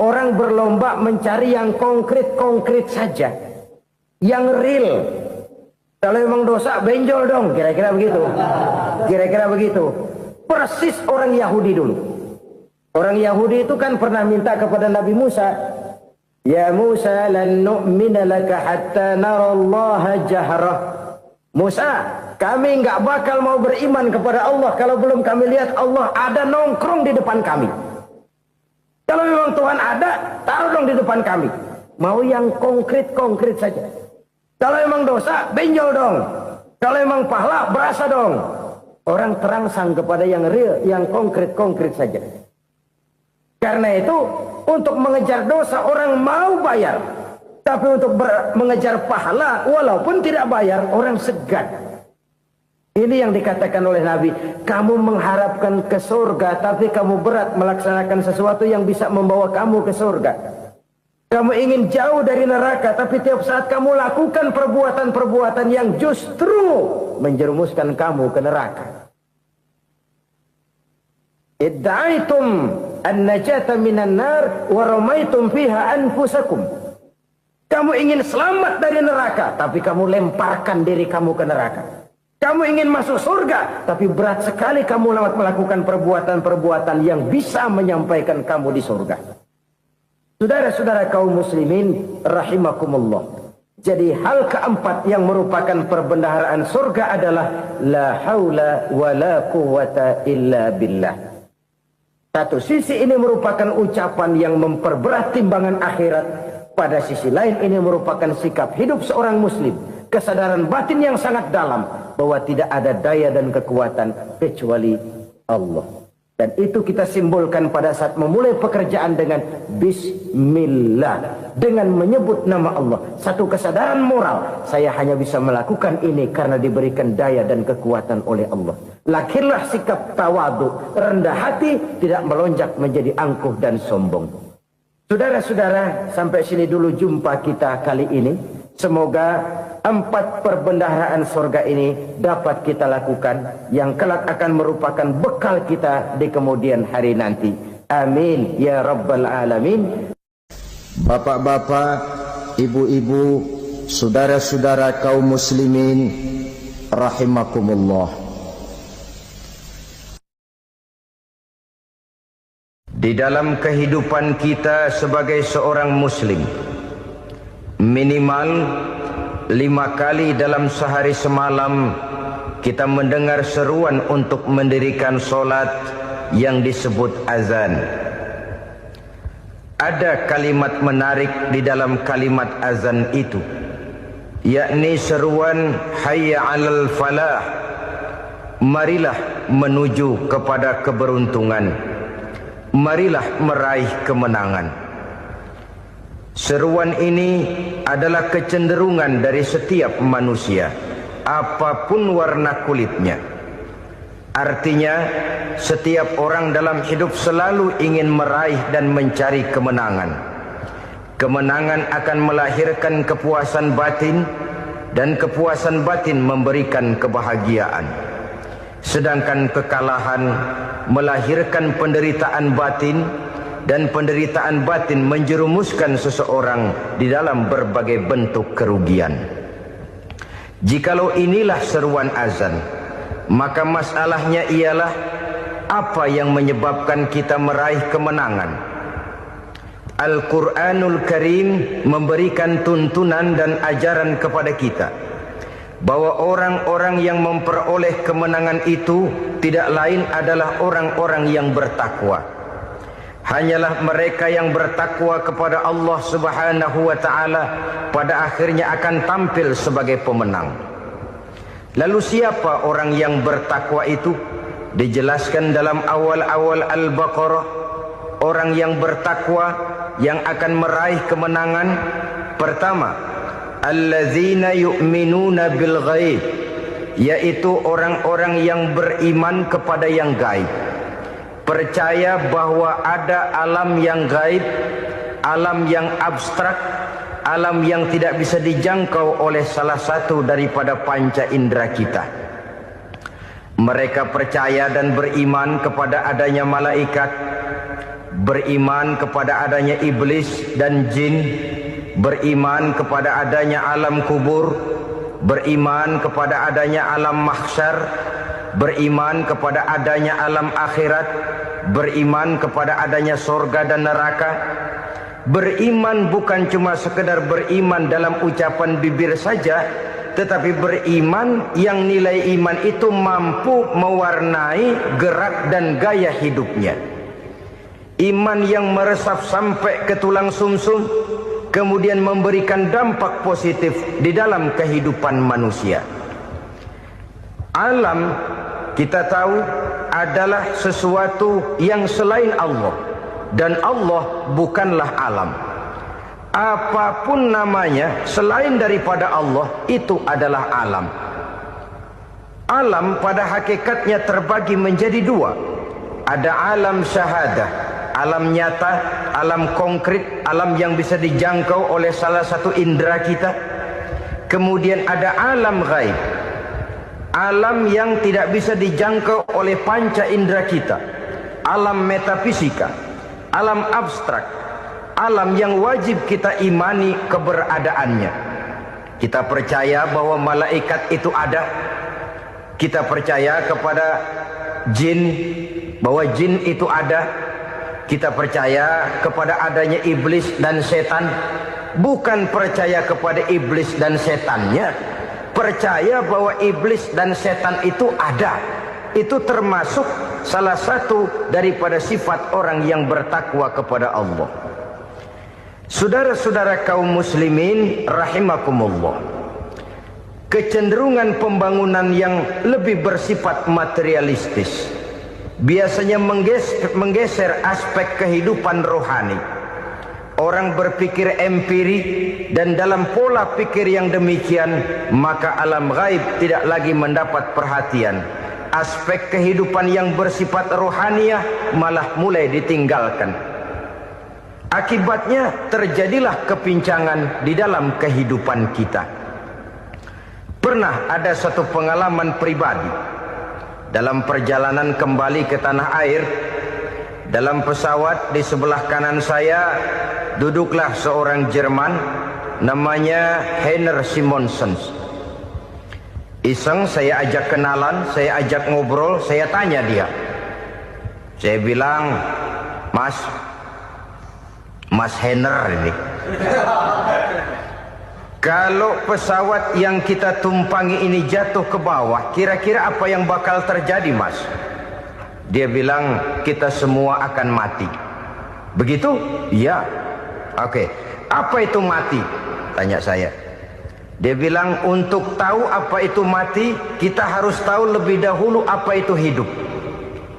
Orang berlomba mencari yang konkret-konkret saja. Yang real. Kalau memang dosa, benjol dong. Kira-kira begitu. Kira-kira begitu. Persis orang Yahudi dulu. Orang Yahudi itu kan pernah minta kepada Nabi Musa. Ya Musa, lan nu'mina laka hatta narallaha jahrah. Musa, kami nggak bakal mau beriman kepada Allah kalau belum kami lihat Allah ada nongkrong di depan kami. Kalau memang Tuhan ada, taruh dong di depan kami. Mau yang konkret-konkret saja. Kalau memang dosa, benjol dong. Kalau memang pahala, berasa dong. Orang terangsang kepada yang real, yang konkret-konkret saja. Karena itu, untuk mengejar dosa, orang mau bayar. Tapi untuk mengejar pahala, walaupun tidak bayar, orang segan. Ini yang dikatakan oleh Nabi, kamu mengharapkan ke surga, tapi kamu berat melaksanakan sesuatu yang bisa membawa kamu ke surga. Kamu ingin jauh dari neraka, tapi tiap saat kamu lakukan perbuatan-perbuatan yang justru menjerumuskan kamu ke neraka. Idda'aitum an-najata minan nar wa ramaitum fiha anfusakum. Kamu ingin selamat dari neraka, tapi kamu lemparkan diri kamu ke neraka. Kamu ingin masuk surga, tapi berat sekali kamu melakukan perbuatan-perbuatan yang bisa menyampaikan kamu di surga. Saudara-saudara kaum muslimin, rahimakumullah. Jadi hal keempat yang merupakan perbendaharaan surga adalah la haula wa la quwwata illa billah. Satu sisi ini merupakan ucapan yang memperberat timbangan akhirat. pada sisi lain ini merupakan sikap hidup seorang muslim, kesadaran batin yang sangat dalam bahwa tidak ada daya dan kekuatan kecuali Allah. Dan itu kita simbolkan pada saat memulai pekerjaan dengan Bismillah, dengan menyebut nama Allah. Satu kesadaran moral, saya hanya bisa melakukan ini karena diberikan daya dan kekuatan oleh Allah. Lahirlah sikap tawadu, rendah hati, tidak melonjak menjadi angkuh dan sombong. Saudara-saudara, sampai sini dulu jumpa kita kali ini. Semoga 4 perbendaharaan surga ini dapat kita lakukan, yang kelak akan merupakan bekal kita di kemudian hari nanti. Amin ya rabbal alamin. Bapak-bapak, ibu-ibu, saudara-saudara kaum muslimin rahimakumullah. Di dalam kehidupan kita sebagai seorang muslim, minimal 5 kali dalam sehari semalam kita mendengar seruan untuk mendirikan solat yang disebut azan. Ada kalimat menarik di dalam kalimat azan itu, yakni seruan hayya 'alal falah, marilah menuju kepada keberuntungan, marilah meraih kemenangan. Seruan ini adalah kecenderungan dari setiap manusia, apapun warna kulitnya. Artinya, setiap orang dalam hidup selalu ingin meraih dan mencari kemenangan. Kemenangan akan melahirkan kepuasan batin, dan kepuasan batin memberikan kebahagiaan. Sedangkan kekalahan melahirkan penderitaan batin, dan penderitaan batin menjerumuskan seseorang di dalam berbagai bentuk kerugian. Jikalau inilah seruan azan, maka masalahnya ialah apa yang menyebabkan kita meraih kemenangan. Al-Quranul Karim memberikan tuntunan dan ajaran kepada kita bahwa orang-orang yang memperoleh kemenangan itu tidak lain adalah orang-orang yang bertakwa. Hanyalah mereka yang bertakwa kepada Allah Subhanahu wa ta'ala pada akhirnya akan tampil sebagai pemenang. Lalu siapa orang yang bertakwa itu? Dijelaskan dalam awal-awal Al-Baqarah, orang yang bertakwa yang akan meraih kemenangan. Pertama, allazina yu'minuna bil ghaib, yaitu orang-orang yang beriman kepada yang gaib. Percaya bahwa ada alam yang gaib, alam yang abstrak, alam yang tidak bisa dijangkau oleh salah satu daripada panca indera kita. Mereka percaya dan beriman kepada adanya malaikat, beriman kepada adanya iblis dan jin, beriman kepada adanya alam kubur, beriman kepada adanya alam mahsyar, beriman kepada adanya alam akhirat, beriman kepada adanya surga dan neraka. Beriman bukan cuma sekedar beriman dalam ucapan bibir saja, tetapi beriman yang nilai iman itu mampu mewarnai gerak dan gaya hidupnya. Iman yang meresap sampai ke tulang sumsum, kemudian memberikan dampak positif di dalam kehidupan manusia. Alam, kita tahu, adalah sesuatu yang selain Allah, dan Allah bukanlah alam. Apapun namanya selain daripada Allah, itu adalah alam. Alam pada hakikatnya terbagi menjadi 2. Ada alam syahadah, alam nyata, alam konkret, alam yang bisa dijangkau oleh salah satu indera kita. Kemudian ada alam ghaib, alam yang tidak bisa dijangkau oleh panca indera kita, alam metafisika, alam abstrak, alam yang wajib kita imani keberadaannya. Kita percaya bahwa malaikat itu ada, kita percaya kepada jin, bahwa jin itu ada, kita percaya kepada adanya iblis dan setan. Bukan percaya kepada iblis dan setannya, percaya bahwa iblis dan setan itu ada. Itu termasuk salah satu daripada sifat orang yang bertakwa kepada Allah. Saudara-saudara kaum muslimin rahimakumullah, kecenderungan pembangunan yang lebih bersifat materialistis biasanya menggeser aspek kehidupan rohani. Orang berpikir empirik, dan dalam pola pikir yang demikian maka alam gaib tidak lagi mendapat perhatian. Aspek kehidupan yang bersifat rohaniah malah mulai ditinggalkan. Akibatnya terjadilah kepincangan di dalam kehidupan kita. Pernah ada satu pengalaman pribadi dalam perjalanan kembali ke tanah air. Dalam pesawat di sebelah kanan saya duduklah seorang Jerman namanya Heiner Simonsen. Iseng saya ajak kenalan, saya ajak ngobrol, saya tanya dia. Saya bilang, Mas Heiner ini, kalau pesawat yang kita tumpangi ini jatuh ke bawah, kira-kira apa yang bakal terjadi, Mas? Dia bilang, kita semua akan mati. Begitu? Iya. Oke. Apa itu mati? Tanya saya. Dia bilang, untuk tahu apa itu mati, kita harus tahu lebih dahulu apa itu hidup.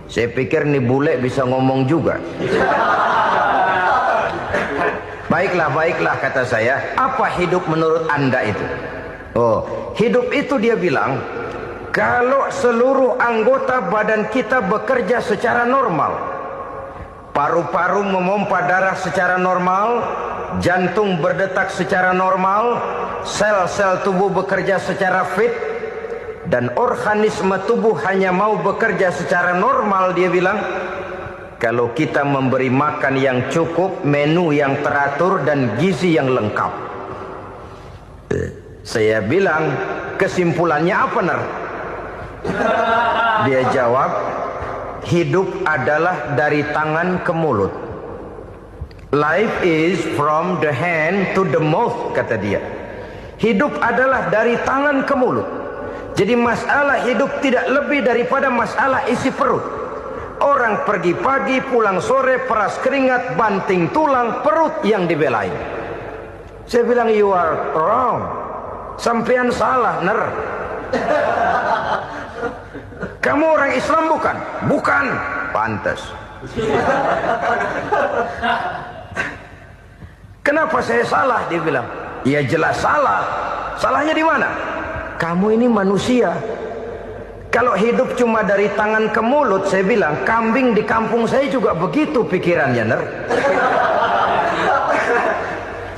Saya pikir nih bule bisa ngomong juga. Baiklah kata saya. Apa hidup menurut Anda itu? Oh, hidup itu dia bilang, kalau seluruh anggota badan kita bekerja secara normal, paru-paru memompa darah secara normal, jantung berdetak secara normal, sel-sel tubuh bekerja secara fit, dan organisme tubuh hanya mau bekerja secara normal, dia bilang, kalau kita memberi makan yang cukup, menu yang teratur, dan gizi yang lengkap. Saya bilang, kesimpulannya apa, Ner? Dia jawab, hidup adalah dari tangan ke mulut. Life is from the hand to the mouth, kata dia. Hidup adalah dari tangan ke mulut. Jadi masalah hidup tidak lebih daripada masalah isi perut. Orang pergi pagi, pulang sore, peras keringat, banting tulang, perut yang dibelain. Saya bilang, you are wrong. Sampean salah, Ner. Kamu orang Islam bukan? Bukan. Pantas. Kenapa saya salah? Dia bilang. Ya jelas salah. Salahnya di mana? Kamu ini manusia. Kalau hidup cuma dari tangan ke mulut, saya bilang, kambing di kampung saya juga begitu pikirannya, Ner.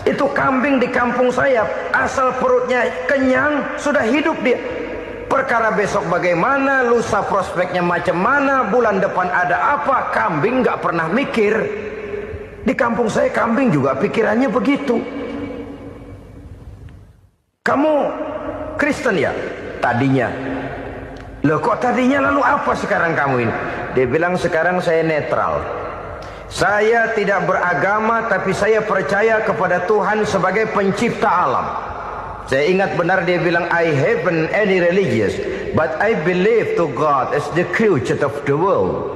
Itu kambing di kampung saya, asal perutnya kenyang, sudah hidup dia. Perkara besok bagaimana, lusa prospeknya macam mana, bulan depan ada apa, kambing nggak pernah mikir. Di kampung saya kambing juga pikirannya begitu. Kamu Kristen ya? Tadinya. Loh kok tadinya, lalu apa sekarang kamu ini? Dia bilang, sekarang saya netral. Saya tidak beragama, tapi saya percaya kepada Tuhan sebagai pencipta alam. Saya ingat benar dia bilang, I haven't any religious, but I believe to God as the creator of the world.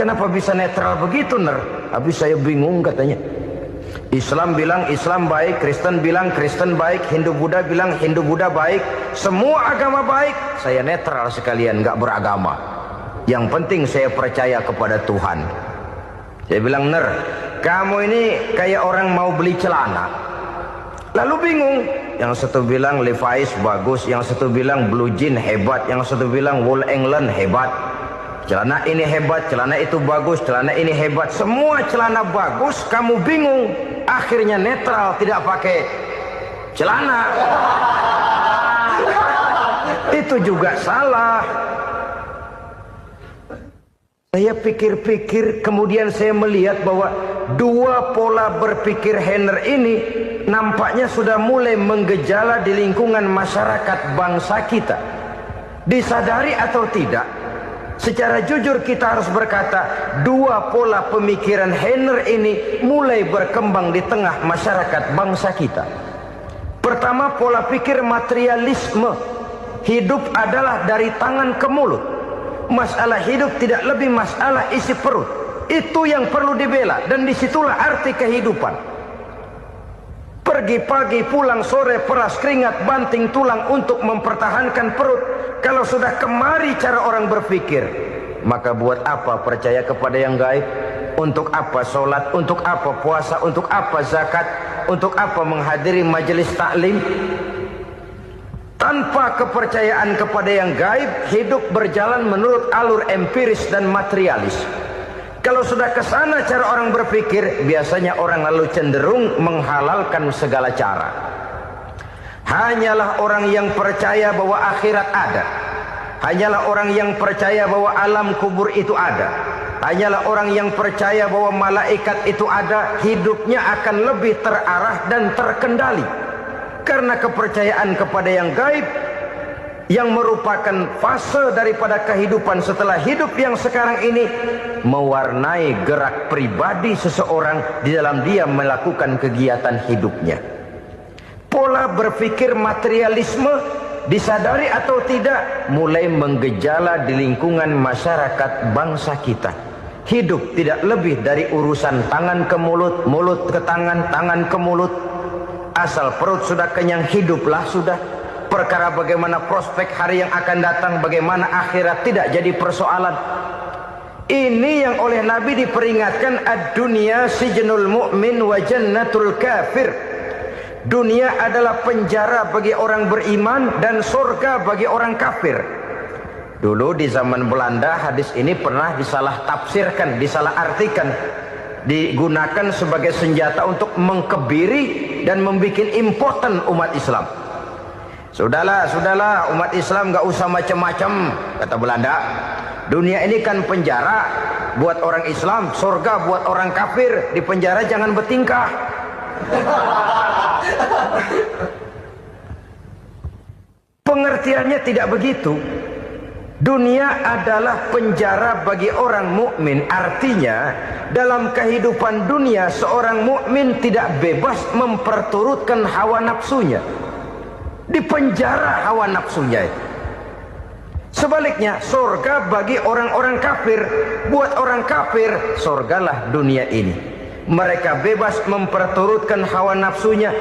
Kenapa bisa netral begitu, Ner? Habis saya bingung katanya. Islam bilang Islam baik, Kristen bilang Kristen baik, Hindu Buddha bilang Hindu Buddha baik, semua agama baik. Saya netral sekalian, nggak beragama. Yang penting saya percaya kepada Tuhan. Saya bilang, Ner, kamu ini kayak orang mau beli celana. Lalu bingung. Yang satu bilang Levi's bagus, yang satu bilang Blue Jean hebat, yang satu bilang Wool England hebat. Celana ini hebat, celana itu bagus, celana ini hebat. Semua celana bagus, kamu bingung. Akhirnya netral, tidak pakai celana. Itu juga salah. Saya pikir-pikir, kemudian saya melihat bahwa dua pola berpikir Heiner ini nampaknya sudah mulai menggejala di lingkungan masyarakat bangsa kita. Disadari atau tidak, secara jujur kita harus berkata, dua pola pemikiran Heiner ini mulai berkembang di tengah masyarakat bangsa kita. Pertama, pola pikir materialisme. Hidup adalah dari tangan ke mulut. Masalah hidup tidak lebih masalah isi perut. Itu yang perlu dibela, dan disitulah arti kehidupan. Pergi pagi, pulang sore, peras keringat, banting tulang untuk mempertahankan perut. Kalau sudah kemari cara orang berpikir, maka buat apa percaya kepada yang gaib? Untuk apa sholat? Untuk apa puasa? Untuk apa zakat? Untuk apa menghadiri majelis taklim? Tanpa kepercayaan kepada yang gaib, hidup berjalan menurut alur empiris dan materialis. Kalau sudah ke sana cara orang berpikir, biasanya orang lalu cenderung menghalalkan segala cara. Hanyalah orang yang percaya bahwa akhirat ada. Hanyalah orang yang percaya bahwa alam kubur itu ada. Hanyalah orang yang percaya bahwa malaikat itu ada, hidupnya akan lebih terarah dan terkendali. Karena kepercayaan kepada yang gaib, yang merupakan fase daripada kehidupan setelah hidup yang sekarang ini, mewarnai gerak pribadi seseorang di dalam dia melakukan kegiatan hidupnya. Pola berpikir materialisme, disadari atau tidak, mulai menggejala di lingkungan masyarakat bangsa kita. Hidup tidak lebih dari urusan tangan ke mulut, mulut ke tangan, tangan ke mulut. Asal perut sudah kenyang, hiduplah sudah. Perkara bagaimana prospek hari yang akan datang, bagaimana akhirat tidak jadi persoalan. Ini yang oleh Nabi diperingatkan, ad-dunya sijnul mu'min wa jannatul kafir. Dunia adalah penjara bagi orang beriman dan surga bagi orang kafir. Dulu di zaman Belanda hadis ini pernah disalah tafsirkan, disalah artikan, digunakan sebagai senjata untuk mengkebiri dan membuat impoten umat Islam. Sudahlah umat Islam gak usah macam-macam, kata Belanda. Dunia ini kan penjara buat orang Islam, surga buat orang kafir. Di penjara jangan bertingkah. Pengertiannya tidak begitu. Dunia adalah penjara bagi orang mukmin. Artinya dalam kehidupan dunia seorang mukmin tidak bebas memperturutkan hawa nafsunya. Di penjara hawa nafsunya itu. Sebaliknya surga bagi orang-orang kafir. Buat orang kafir, surgalah dunia ini. Mereka bebas memperturutkan hawa nafsunya.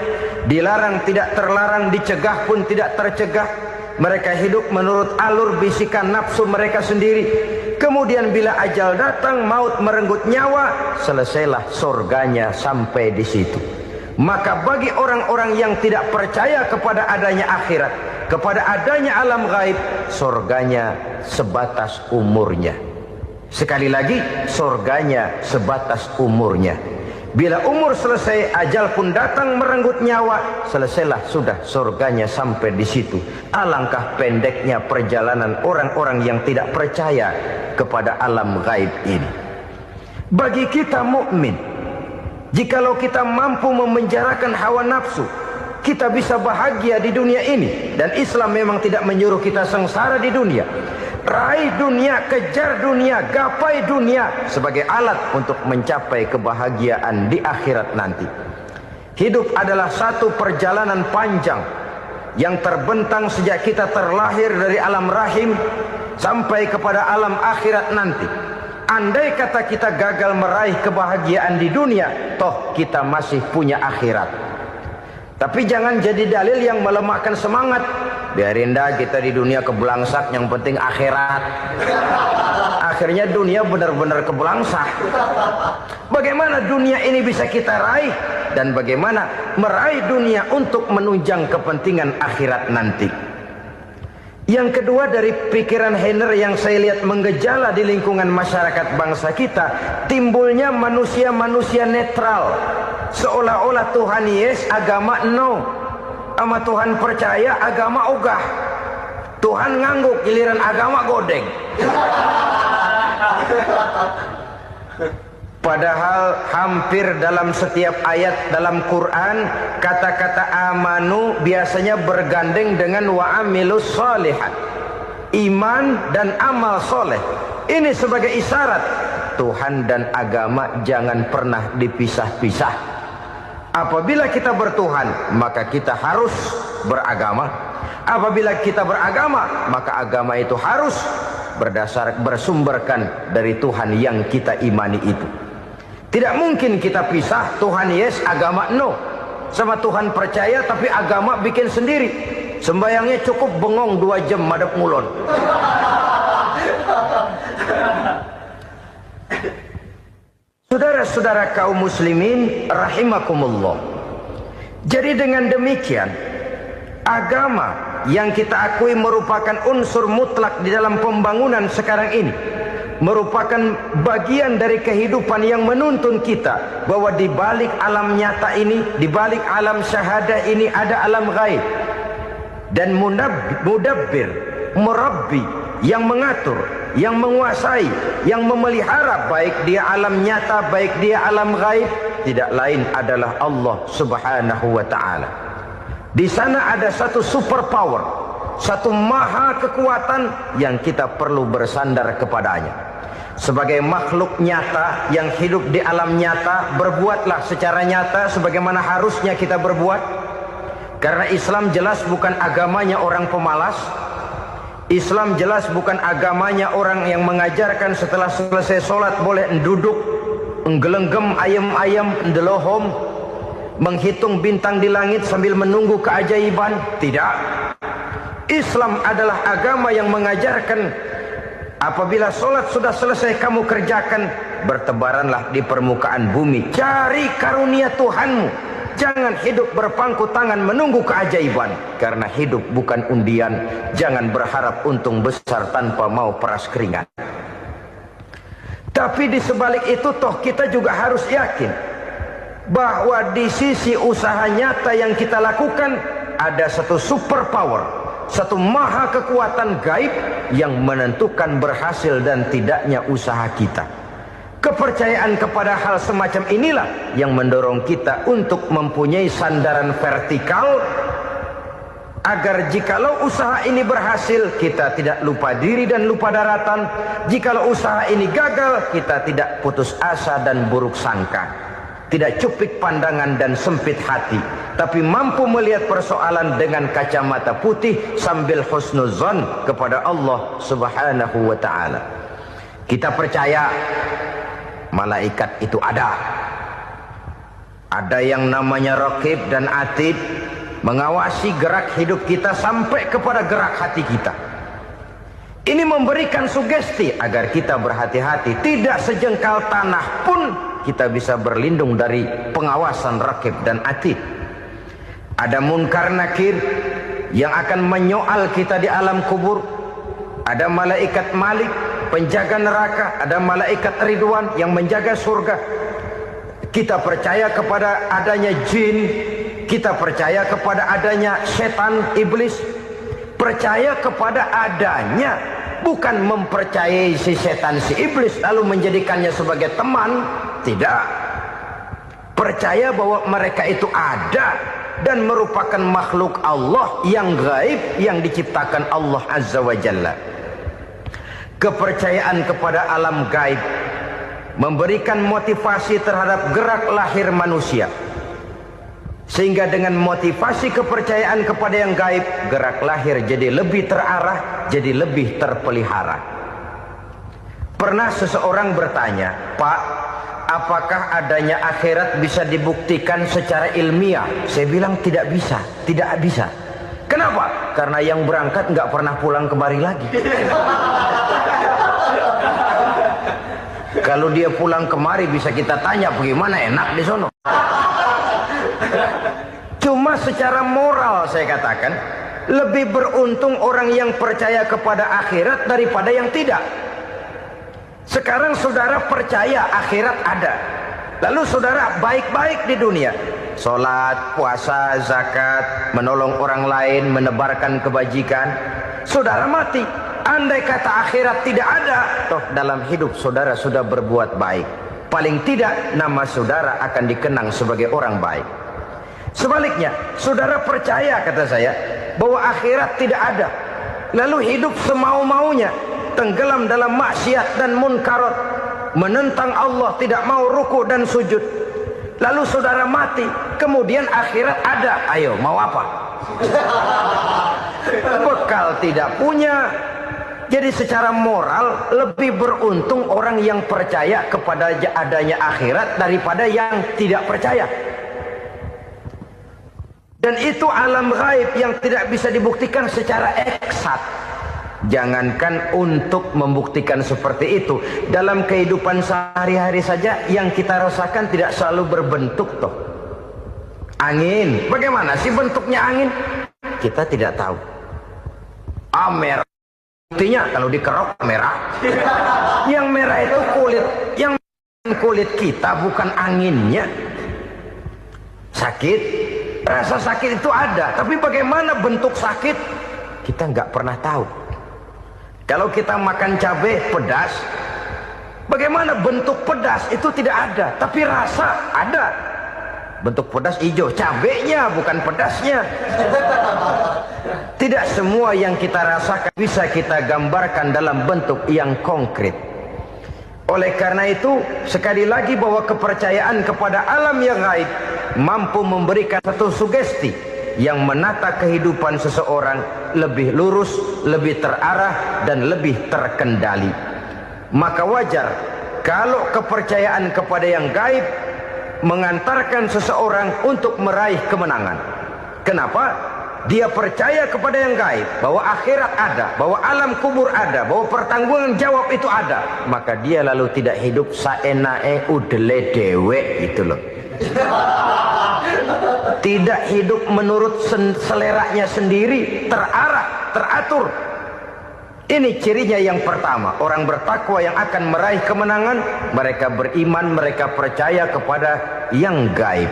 Dilarang tidak terlarang, dicegah pun tidak tercegah. Mereka hidup menurut alur bisikan nafsu mereka sendiri. Kemudian bila ajal datang, maut merenggut nyawa, selesailah surganya sampai di situ. Maka bagi orang-orang yang tidak percaya kepada adanya akhirat, kepada adanya alam gaib, surganya sebatas umurnya. Sekali lagi, surganya sebatas umurnya. Bila umur selesai, ajal pun datang merenggut nyawa, selesailah sudah surganya sampai di situ. Alangkah pendeknya perjalanan orang-orang yang tidak percaya kepada alam gaib ini. Bagi kita mukmin, jikalau kita mampu memenjarakan hawa nafsu, kita bisa bahagia di dunia ini. Dan Islam memang tidak menyuruh kita sengsara di dunia. Raih dunia, kejar dunia, gapai dunia sebagai alat untuk mencapai kebahagiaan di akhirat nanti. Hidup adalah satu perjalanan panjang yang terbentang sejak kita terlahir dari alam rahim sampai kepada alam akhirat nanti. Andai kata kita gagal meraih kebahagiaan di dunia, toh kita masih punya akhirat. Tapi jangan jadi dalil yang melemahkan semangat. Biarin dah kita di dunia kebelangsak, yang penting akhirat. Akhirnya dunia benar-benar kebelangsak. Bagaimana dunia ini bisa kita raih, dan bagaimana meraih dunia untuk menunjang kepentingan akhirat nanti. Yang kedua, dari pikiran Heiner yang saya lihat menggejala di lingkungan masyarakat bangsa kita, timbulnya manusia-manusia netral. Seolah-olah Tuhan yes, agama no. Sama Tuhan percaya, agama ogah. Tuhan ngangguk, giliran agama godeng. Padahal hampir dalam setiap ayat dalam Quran, kata-kata amanu biasanya bergandeng dengan wa amilus sholihat. Iman dan amal soleh. Ini sebagai isyarat Tuhan dan agama jangan pernah dipisah-pisah. Apabila kita bertuhan, maka kita harus beragama. Apabila kita beragama, maka agama itu harus bersumberkan dari Tuhan yang kita imani itu. Tidak mungkin kita pisah, Tuhan yes, agama no. sama Tuhan percaya tapi agama bikin sendiri. Sembayangnya cukup bengong 2 jam madep ngulon. Saudara-saudara kaum muslimin rahimakumullah. Jadi dengan demikian, agama yang kita akui merupakan unsur mutlak di dalam pembangunan sekarang ini, merupakan bagian dari kehidupan yang menuntun kita bahwa di balik alam nyata ini, di balik alam syahadah ini ada alam gaib. Dan mudabbir, murabbi, yang mengatur, yang menguasai, yang memelihara baik dia alam nyata, baik dia alam gaib, tidak lain adalah Allah Subhanahu wa ta'ala. Di sana ada satu super power, satu maha kekuatan yang kita perlu bersandar kepadanya. Sebagai makhluk nyata yang hidup di alam nyata, berbuatlah secara nyata sebagaimana harusnya kita berbuat. Karena Islam jelas bukan agamanya orang pemalas. Islam jelas bukan agamanya orang yang mengajarkan setelah selesai sholat boleh duduk, nggelenggem ayam-ayam, ndelohom, menghitung bintang di langit sambil menunggu keajaiban. Tidak. Islam adalah agama yang mengajarkan apabila sholat sudah selesai kamu kerjakan, bertebaranlah di permukaan bumi, cari karunia Tuhanmu. Jangan hidup berpangku tangan menunggu keajaiban. Karena hidup bukan undian. Jangan berharap untung besar tanpa mau peras keringat. Tapi di sebalik itu toh kita juga harus yakin bahwa di sisi usaha nyata yang kita lakukan ada satu super power, satu maha kekuatan gaib yang menentukan berhasil dan tidaknya usaha kita. Kepercayaan kepada hal semacam inilah yang mendorong kita untuk mempunyai sandaran vertikal, agar jikalau usaha ini berhasil kita tidak lupa diri dan lupa daratan. Jikalau usaha ini gagal kita tidak putus asa dan buruk sangka, tidak cupik pandangan dan sempit hati, tapi mampu melihat persoalan dengan kacamata putih sambil husnuzon kepada Allah Subhanahu wa ta'ala. Kita percaya malaikat itu ada. Ada yang namanya raqib dan atid, mengawasi gerak hidup kita sampai kepada gerak hati kita. Ini memberikan sugesti agar kita berhati-hati. Tidak sejengkal tanah pun kita bisa berlindung dari pengawasan raqib dan atid. Ada munkar nakir yang akan menyoal kita di alam kubur. Ada malaikat Malik, penjaga neraka. Ada malaikat Ridwan yang menjaga surga. Kita percaya kepada adanya jin. Kita percaya kepada adanya setan, iblis. Percaya kepada adanya, bukan mempercayai si setan, si iblis lalu menjadikannya sebagai teman. Tidak. Percaya bahwa mereka itu ada dan merupakan makhluk Allah yang gaib yang diciptakan Allah Azza wa Jalla. Kepercayaan kepada alam gaib memberikan motivasi terhadap gerak lahir manusia, sehingga dengan motivasi kepercayaan kepada yang gaib, gerak lahir jadi lebih terarah, jadi lebih terpelihara. Pernah seseorang bertanya, "Pak, apakah adanya akhirat bisa dibuktikan secara ilmiah?" Saya bilang tidak bisa, tidak bisa. Kenapa? Karena yang berangkat nggak pernah pulang kemari lagi. Kalau dia pulang kemari bisa kita tanya bagaimana enak di sono. Cuma secara moral saya katakan, lebih beruntung orang yang percaya kepada akhirat daripada yang tidak. Sekarang saudara percaya akhirat ada, lalu saudara baik-baik di dunia, sholat, puasa, zakat, menolong orang lain, menebarkan kebajikan. Saudara mati, andai kata akhirat tidak ada, toh dalam hidup saudara sudah berbuat baik. Paling tidak nama saudara akan dikenang sebagai orang baik. Sebaliknya, saudara percaya, kata saya, bahwa akhirat tidak ada, lalu hidup semau-maunya, tenggelam dalam maksiat dan munkarat, menentang Allah, tidak mau ruku dan sujud. Lalu saudara mati, kemudian akhirat ada, ayo mau apa? Bekal tidak punya. Jadi secara moral lebih beruntung orang yang percaya kepada adanya akhirat daripada yang tidak percaya. Dan itu alam gaib yang tidak bisa dibuktikan secara eksat. Jangankan untuk membuktikan seperti itu, dalam kehidupan sehari-hari saja yang kita rasakan tidak selalu berbentuk toh. Angin, bagaimana sih bentuknya angin? Kita tidak tahu. Merah, buktinya kalau dikerok merah. Yang merah itu kulit, yang kulit kita bukan anginnya. Sakit, rasa sakit itu ada, tapi bagaimana bentuk sakit kita nggak pernah tahu. Kalau kita makan cabai pedas, bagaimana bentuk pedas itu tidak ada, tapi rasa ada. Bentuk pedas hijau, cabainya bukan pedasnya. Tidak semua yang kita rasakan bisa kita gambarkan dalam bentuk yang konkret. Oleh karena itu, sekali lagi bahwa kepercayaan kepada alam yang gaib mampu memberikan satu sugesti yang menata kehidupan seseorang lebih lurus, lebih terarah, dan lebih terkendali. Maka wajar kalau kepercayaan kepada yang gaib mengantarkan seseorang untuk meraih kemenangan. Kenapa? Dia percaya kepada yang gaib, bahwa akhirat ada, bahwa alam kubur ada, bahwa pertanggungan jawab itu ada. Maka dia lalu tidak hidup saenae udele dewe itu loh. Tidak hidup menurut seleranya sendiri, terarah, teratur. Ini cirinya yang pertama. Orang bertakwa yang akan meraih kemenangan, mereka beriman, mereka percaya kepada yang gaib.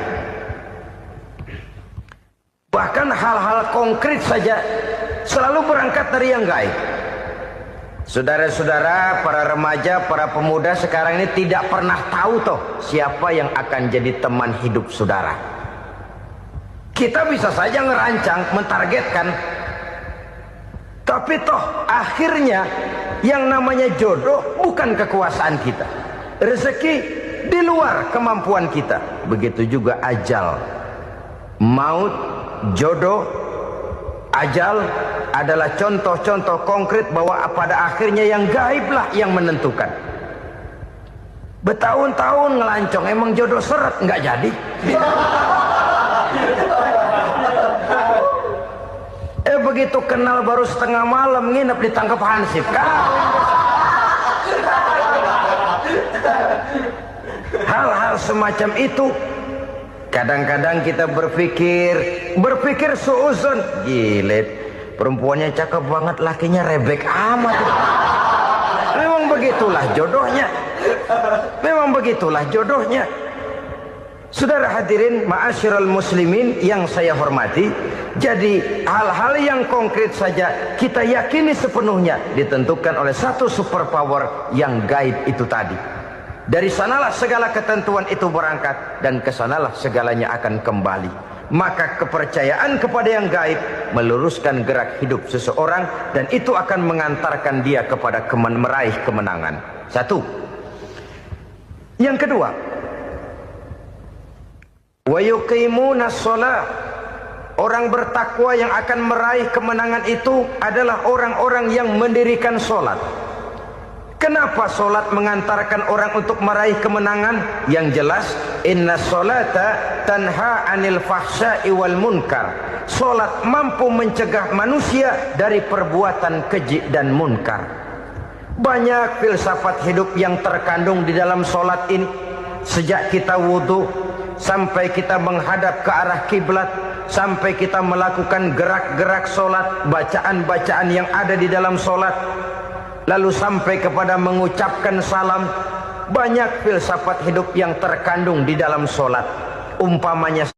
Bahkan hal-hal konkret saja selalu berangkat dari yang gaib. Saudara-saudara, para remaja, para pemuda sekarang ini tidak pernah tahu toh siapa yang akan jadi teman hidup saudara. Kita bisa saja ngerancang, mentargetkan, tapi toh akhirnya yang namanya jodoh bukan kekuasaan kita. Rezeki di luar kemampuan kita. Begitu juga ajal. Maut, jodoh, ajal adalah contoh-contoh konkret bahwa pada akhirnya yang gaiblah yang menentukan. Bertahun-tahun ngelancong, emang jodoh seret, nggak jadi. Begitu kenal baru setengah malam nginep ditangkap hansip kan. Hal-hal semacam itu kadang-kadang kita berpikir suuzon, gile, perempuannya cakep banget, lakinya rebek amat. Memang begitulah jodohnya. Memang begitulah jodohnya. Saudara hadirin ma'asyiral muslimin yang saya hormati, jadi hal-hal yang konkret saja kita yakini sepenuhnya ditentukan oleh satu superpower yang gaib itu tadi. Dari sanalah segala ketentuan itu berangkat dan kesanalah segalanya akan kembali. Maka kepercayaan kepada yang gaib meluruskan gerak hidup seseorang dan itu akan mengantarkan dia kepada meraih kemenangan. Satu. Yang kedua, wa yuqimuna shalah. Orang bertakwa yang akan meraih kemenangan itu adalah orang-orang yang mendirikan sholat. Kenapa sholat mengantarkan orang untuk meraih kemenangan? Yang jelas, inna sholata tanha anil fahsya'i wal munkar. Sholat mampu mencegah manusia dari perbuatan keji dan munkar. Banyak filsafat hidup yang terkandung di dalam sholat ini. Sejak kita wudhu sampai kita menghadap ke arah kiblat, sampai kita melakukan gerak-gerak sholat, bacaan-bacaan yang ada di dalam sholat, lalu sampai kepada mengucapkan salam. Banyak filsafat hidup yang terkandung di dalam sholat. Umpamanya